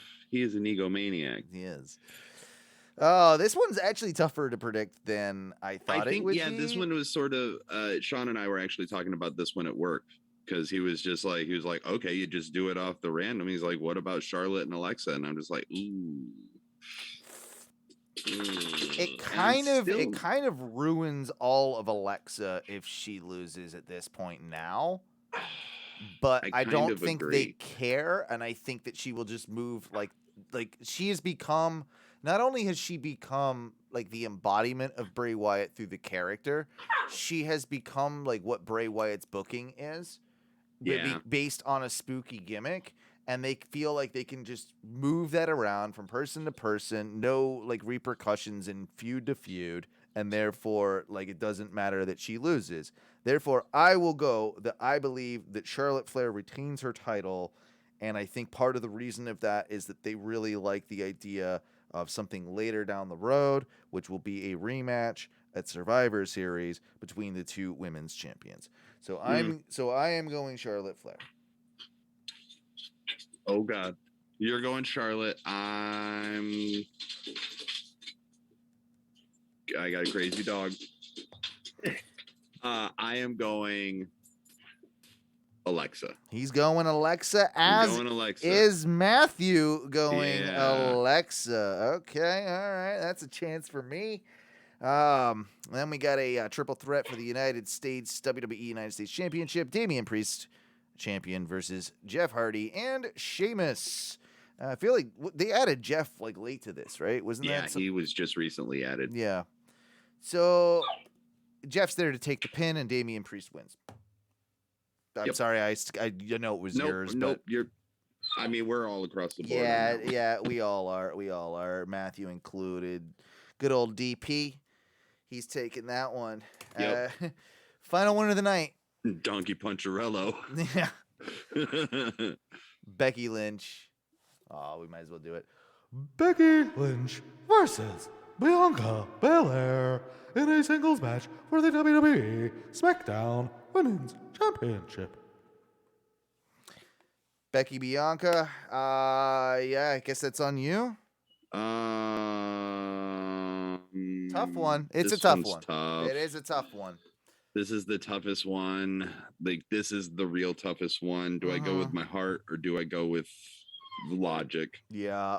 egomaniac. He is. Oh, this one's actually tougher to predict than I thought I think it would be. this one was sort of Sean and I were actually talking about this one at work because he was like, okay, you just do it off the random. He's like, what about Charlotte and Alexa? And I'm just like, ooh. It kind of ruins all of Alexa if she loses at this point now. But I don't think they care, and I think that she will just move like she has become. Not only has she become like the embodiment of Bray Wyatt through the character, she has become like what Bray Wyatt's booking is, based on a spooky gimmick. And they feel like they can just move that around from person to person, no like repercussions in feud to feud, and therefore like it doesn't matter that she loses. Therefore, I will go that I believe that Charlotte Flair retains her title, and I think part of the reason of that is that they really like the idea of something later down the road, which will be a rematch at Survivor Series between the two women's champions. So I am going Charlotte Flair. Oh God, you're going Charlotte. I got a crazy dog. I am going Alexa. He's going Alexa, as going Alexa. is Matthew going Yeah. Alexa. Okay, all right, that's a chance for me. Then we got a triple threat for the United States WWE United States Championship. Damian Priest, champion, versus Jeff Hardy and Sheamus. I feel like they added Jeff like late to this, right? Wasn't that? He was just recently added. Yeah. So Jeff's there to take the pin, and Damian Priest wins. I'm sorry, I know it was yours. Nope. We're all across the board. Yeah, we all are. Matthew included. Good old DP. He's taking that one. Yep. Final one of the night. Donkey Puncharello. Yeah. Becky Lynch. Oh, we might as well do it. Becky Lynch versus Bianca Belair in a singles match for the WWE SmackDown Women's Championship. Becky Bianca. Yeah, I guess that's on you. Tough one. It's a this tough one's one. Tough. It is a tough one. This is the toughest one. Like, this is the real toughest one. Do I go with my heart or do I go with logic? Yeah.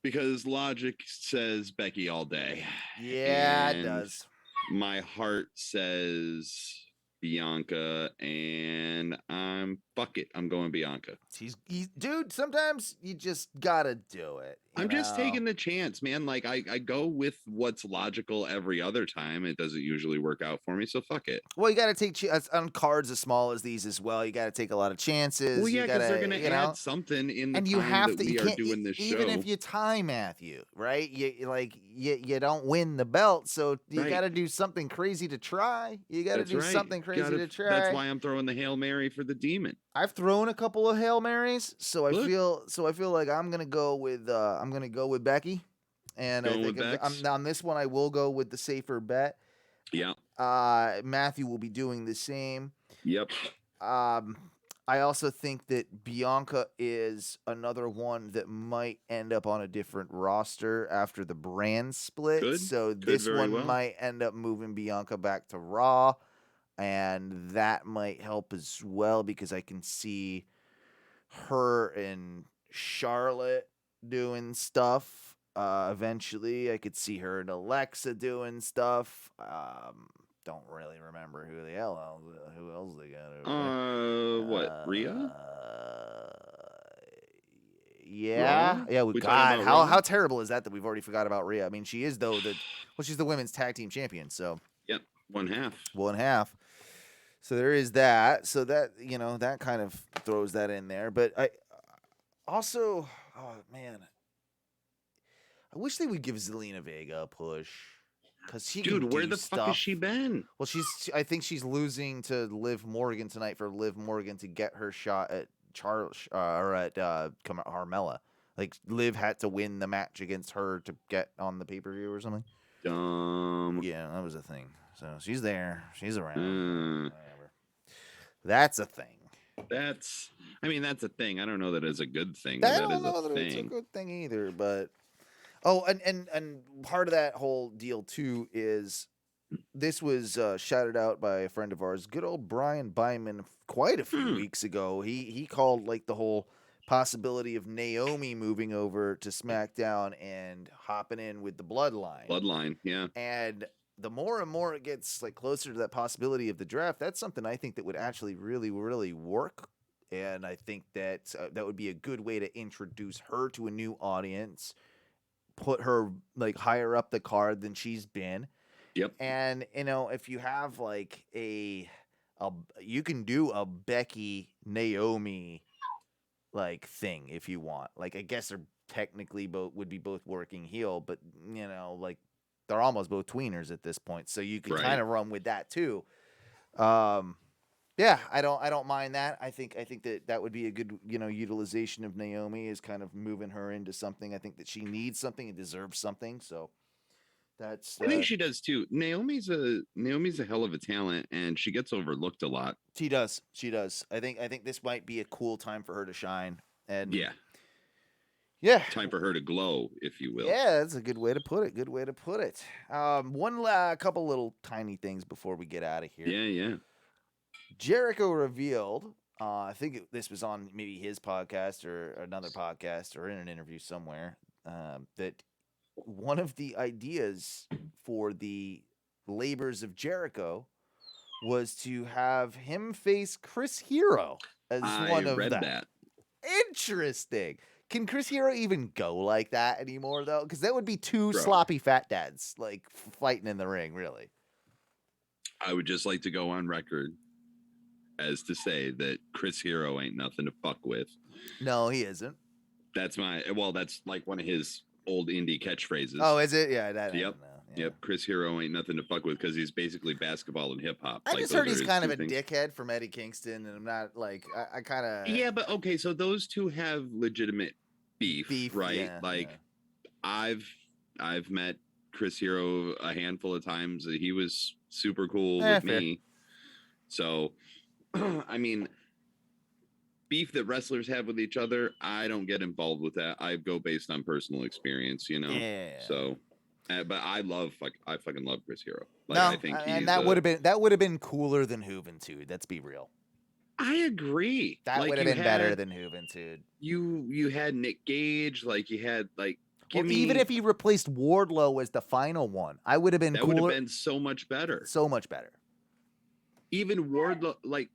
Because logic says Becky all day. Yeah, and it does. My heart says Bianca, and fuck it. I'm going Bianca. Dude, sometimes you just gotta do it. I'm just taking the chance, man. Like, I go with what's logical every other time. It doesn't usually work out for me, so fuck it. Well, you got to take on cards as small as these as well. You got to take a lot of chances. Well, yeah, because they're going to add something in the and time you have that to, we are doing this even show. if you tie Matthew, right? You don't win the belt, so you got to do something crazy to try. You got to do something crazy to try. That's why I'm throwing the Hail Mary for the Demon. I've thrown a couple of Hail Marys, so I feel like I'm gonna go with Becky, and I think on this one I will go with the safer bet. Yeah. Matthew will be doing the same. Yep. I also think that Bianca is another one that might end up on a different roster after the brand split. This one might end up moving Bianca back to Raw, and that might help as well because I can see her and Charlotte doing stuff. Eventually, I could see her and Alexa doing stuff. Don't really remember who else they got. What, Rhea? Yeah. Raw? God, how terrible is that we've already forgot about Rhea? I mean, she is she's the women's tag team champion. So yep, one half. So there is that. So that that kind of throws that in there. But I also, oh man, I wish they would give Zelina Vega a push. Dude, where the fuck has she been? Well, I think she's losing to Liv Morgan tonight for Liv Morgan to get her shot at Carmella. Like, Liv had to win the match against her to get on the pay-per-view or something. Yeah, that was a thing. So she's there. She's around. Whatever. That's a thing. That's a thing. I don't know that it's a good thing. I don't know that it's a good thing either, but... Oh, and part of that whole deal, too, is this was shouted out by a friend of ours, good old Brian Byman, quite a few weeks ago. He called, like, the whole possibility of Naomi moving over to SmackDown and hopping in with the Bloodline. Bloodline, yeah. And the more and more it gets, like, closer to that possibility of the draft, that's something I think that would actually really, really work. And I think that that would be a good way to introduce her to a new audience, put her like higher up the card than she's been. Yep. And if you have like you can do a Becky Naomi like thing if you want. Like, I guess they're technically would be both working heel, but like they're almost both tweeners at this point, so you can kind of run with that too. Yeah, I don't mind that. I think that would be a good, utilization of Naomi, is kind of moving her into something. I think that she needs something and deserves something. So that's I think she does too. Naomi's a hell of a talent, and she gets overlooked a lot. She does. I think this might be a cool time for her to shine. And yeah. Time for her to glow, if you will. Yeah, that's a good way to put it. One couple little tiny things before we get out of here. Yeah. Jericho revealed, I think this was on maybe his podcast or another podcast or in an interview somewhere, that one of the ideas for the Labors of Jericho was to have him face Chris Hero as one of them. I read that. Interesting. Can Chris Hero even go like that anymore, though? Because that would be two sloppy fat dads, like, fighting in the ring, really. I would just like to go on record as to say that Chris Hero ain't nothing to fuck with. No, he isn't. That's like one of his old indie catchphrases. Oh, is it? Yeah. Yep. Chris Hero ain't nothing to fuck with because he's basically basketball and hip hop. I just heard he's kind of a dickhead from Eddie Kingston, and I'm not like I kind of. Yeah, but okay, so those two have legitimate beef, right? Yeah, I've met Chris Hero a handful of times. He was super cool with me. So, I mean, beef that wrestlers have with each other, I don't get involved with that. I go based on personal experience, you know. Yeah. So, but I fucking love Chris Hero. Like, No, I think and that would have been cooler than Juventud. Let's be real. I agree. That like, would have been better than Juventud. You had Nick Gage, like you had like. Even if he replaced Wardlow as the final one, I would have been cooler. That would have been so much better. So much better. Even Wardlow, like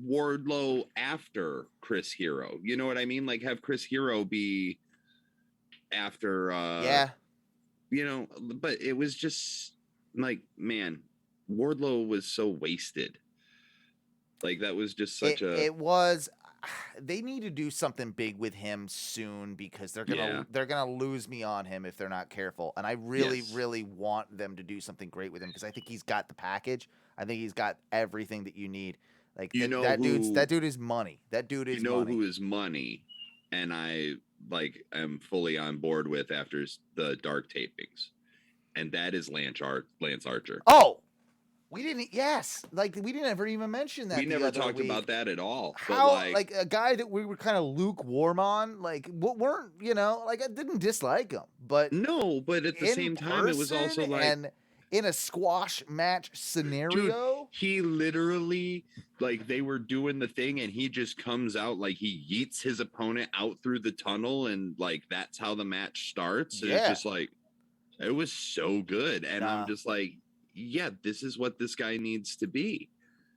Wardlow after Chris Hero. You know what I mean? Like have Chris Hero be after. Yeah. You know, but it was just like, man, Wardlow was so wasted. Like that was just such It was. They need to do something big with him soon because they're gonna lose me on him if they're not careful. And I really want them to do something great with him because I think he's got the package. I think he's got everything that you need. Like that dude is money. That dude is money. Who is money, and I am fully on board with after the dark tapings, and that is Lance Archer. Oh. We didn't ever even mention that. We never talked about that at all. How, like a guy that we were kind of lukewarm on, like weren't, I didn't dislike him, but no, but at the same time, it was also like, and in a squash match scenario, dude, he literally they were doing the thing, and he just comes out like he yeets his opponent out through the tunnel, and that's how the match starts. And it's just it was so good, and I'm just like. Yeah, this is what this guy needs to be.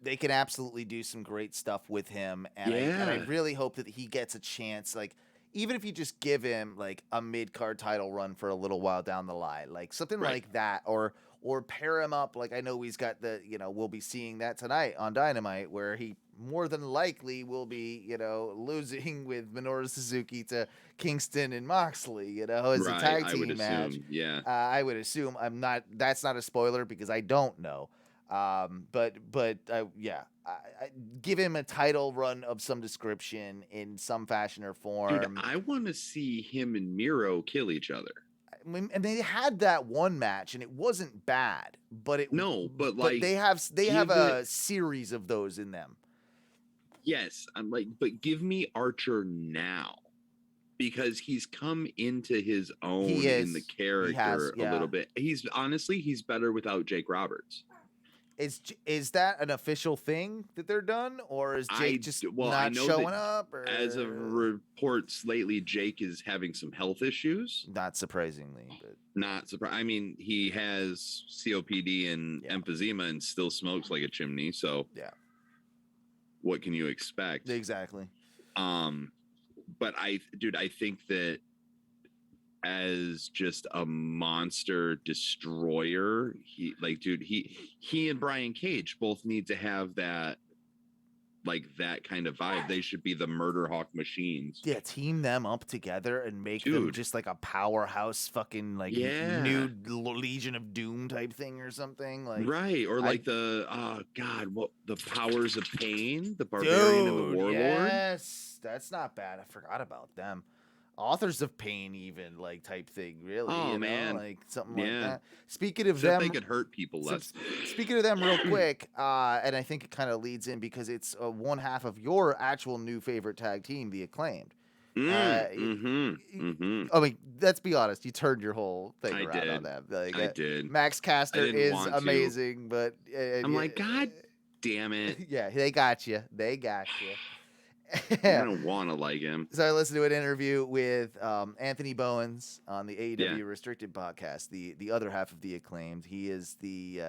They can absolutely do some great stuff with him, and I really hope that he gets a chance. Like, even if you just give him a mid-card title run for a little while down the line, like something like that, or pair him up. Like I know he's got we'll be seeing that tonight on Dynamite, where he more than likely will be losing with Minoru Suzuki to Kingston and Moxley, as a tag team match. Yeah, I would assume. That's not a spoiler because I don't know. But give him a title run of some description in some fashion or form. Dude, I want to see him and Miro kill each other. And they had that one match, and it wasn't bad. But they have a series of those in them. Yes, I'm but give me Archer now, because he's come into his own in the character a little bit. He's better without Jake Roberts. Is that an official thing that they're done, or is Jake not showing up? Or? As of reports lately, Jake is having some health issues. Not surprisingly, but not surprised. I mean, he has COPD and emphysema and still smokes like a chimney. So what can you expect? Exactly. But I think that as just a monster destroyer, he and Brian Cage both need to have that kind of vibe. They should be the Murder Hawk machines. Yeah, team them up together and make them just like a powerhouse fucking new Legion of Doom type thing or something. Or the Powers of Pain, the Barbarian and the Warlord. Yes, that's not bad. I forgot about them. Authors of Pain, even type thing, really. Man, something like that. Speaking of them, they could hurt people less. Speaking of them, real quick, and I think it kind of leads in because it's one half of your actual new favorite tag team, the Acclaimed. I mean, let's be honest. You turned your whole thing around on them. I did. Max Caster is amazing, but I'm God damn it. Yeah, they got you. They got you. I don't want to like him. So I listened to an interview with Anthony Bowens on the AEW Restricted podcast, the other half of the Acclaimed. He is the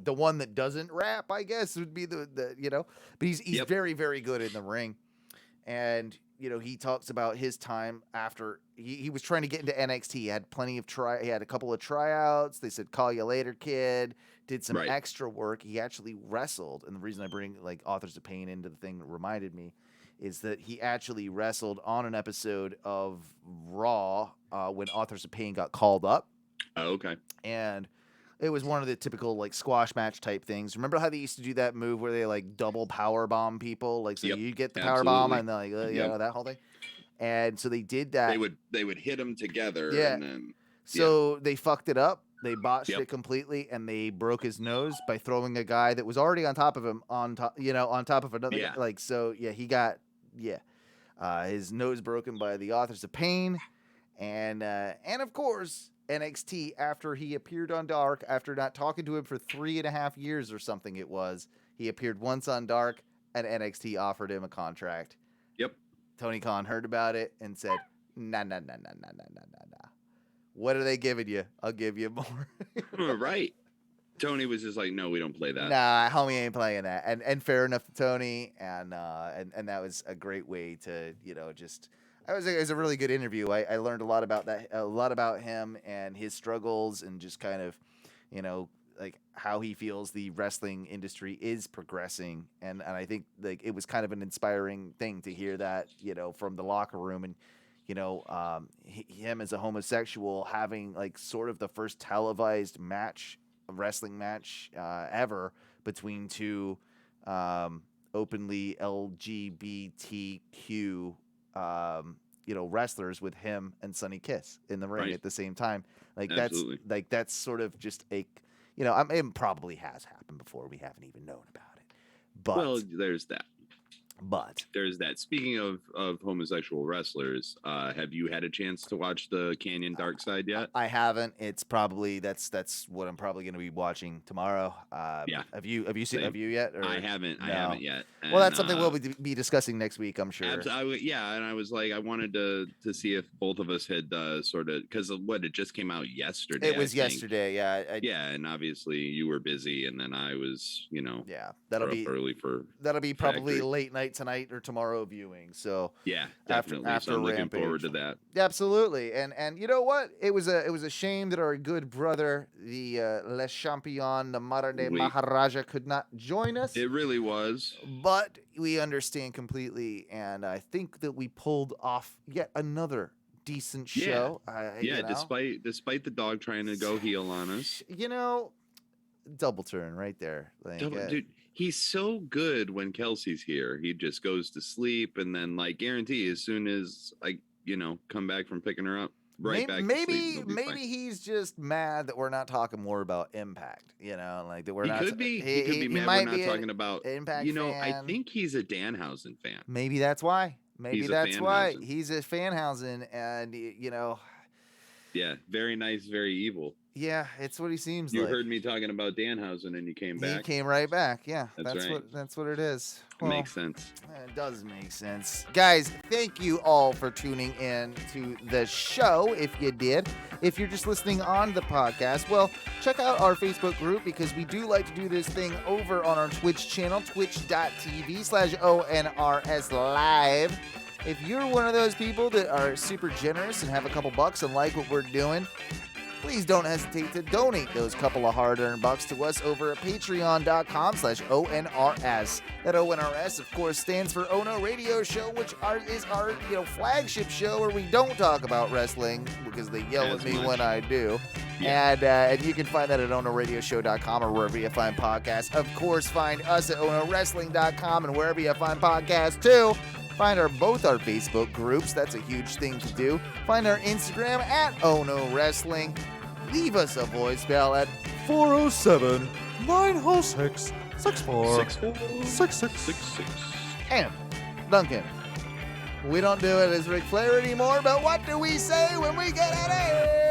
one that doesn't rap, I guess would be the but he's very, very good in the ring. And he talks about his time after he was trying to get into NXT. He had he had a couple of tryouts. They said, "Call you later, kid." Did some extra work. He actually wrestled. And the reason I bring Authors of Pain into the thing that reminded me is that he actually wrestled on an episode of Raw when Authors of Pain got called up. Oh, okay. And it was one of the typical squash match type things. Remember how they used to do that move where they double power bomb people? You get the power bomb and then that whole thing. And so they did that. They would hit them together. Yeah. And then, so they fucked it up. They botched Yep. it completely, and they broke his nose by throwing a guy that was already on top of him on top of another Yeah. guy. Like, so yeah, he got his nose broken by the Authors of Pain, and of course NXT, after he appeared on Dark after not talking to him for 3.5 years or something, it was, he appeared once on Dark, and NXT offered him a contract. Yep. Tony Khan heard about it and said, nah. What are they giving you? I'll give you more. Right. Tony was just like, no, we don't play that. Nah, homie ain't playing that. And fair enough to Tony. And that was a great way to, just, it was a really good interview. I learned a lot about him and his struggles, and just kind of, like how he feels the wrestling industry is progressing. And I think like it was kind of an inspiring thing to hear that, from the locker room, and, him as a homosexual having like sort of the first televised wrestling match ever between two openly LGBTQ wrestlers, with him and Sonny Kiss in the ring Right. at the same time. Like Absolutely. that's sort of just a it probably has happened before, we haven't even known about it. But Well, there's that. But There's that. Speaking of homosexual wrestlers, have you had a chance to watch the Canyon Dark Side yet? I haven't. It's probably that's what I'm probably going to be watching tomorrow. Yeah. Have you seen? Same. Have you yet? Or? I haven't. I No. haven't yet. Well, that's And, something we'll be discussing next week, I'm sure. Yeah, and I was like, I wanted to see if both of us had sort of, because it just came out yesterday. It was I think. yesterday. Yeah. Yeah, and obviously you were busy, and then I was, Yeah. That'll up be early for. probably Factory. late night tonight or tomorrow viewing. So Yeah, After- definitely. after so I'm looking Rampage. forward to that. absolutely, and you know what? It was a shame that our good brother, the Le Champion, the modern day Oui. Maharaja, could not join us. It really was. But we understand completely, and I think that we pulled off yet another decent Yeah. show. Yeah, despite the dog trying to go heel on us. Double turn right there. Like, Dude, he's so good when Kelsey's here. He just goes to sleep, and then guarantee as soon as come back from picking her up, right back. to sleep, he'll be fine. he's just mad that we're not talking more about Impact. Like that we're He not. could be. He could be mad might we're be not an talking about. Impact I fan. think he's a Danhausen fan. Maybe that's why. He's a Fanhausen. He's a Fanhausen, and Yeah, very nice, very evil. yeah, it's what he seems You like. heard me talking about Danhausen, and you came He back. came right back. Yeah, That's right. That's what it is. Makes sense. It does make sense. Guys, thank you all for tuning in to the show, if you did. If you're just listening on the podcast, well, check out our Facebook group, because we do like to do this thing over on our Twitch channel, twitch.tv/ONRS Live. If you're one of those people that are super generous and have a couple bucks and like what we're doing, please don't hesitate to donate those couple of hard-earned bucks to us over at patreon.com/ONRS. That ONRS, of course, stands for Ono Radio Show, which is our flagship show where we don't talk about wrestling, because they yell As at me much. when I do. Yeah. And you can find that at OnoRadioshow.com or wherever you find podcasts. Of course, find us at OnoWrestling.com and wherever you find podcasts too. Find both our Facebook groups. That's a huge thing to do. Find our Instagram at Ono Wrestling. Leave us a voicemail at 407-906-6466. And Duncan. We don't do it as Ric Flair anymore, but what do we say when we get out of here?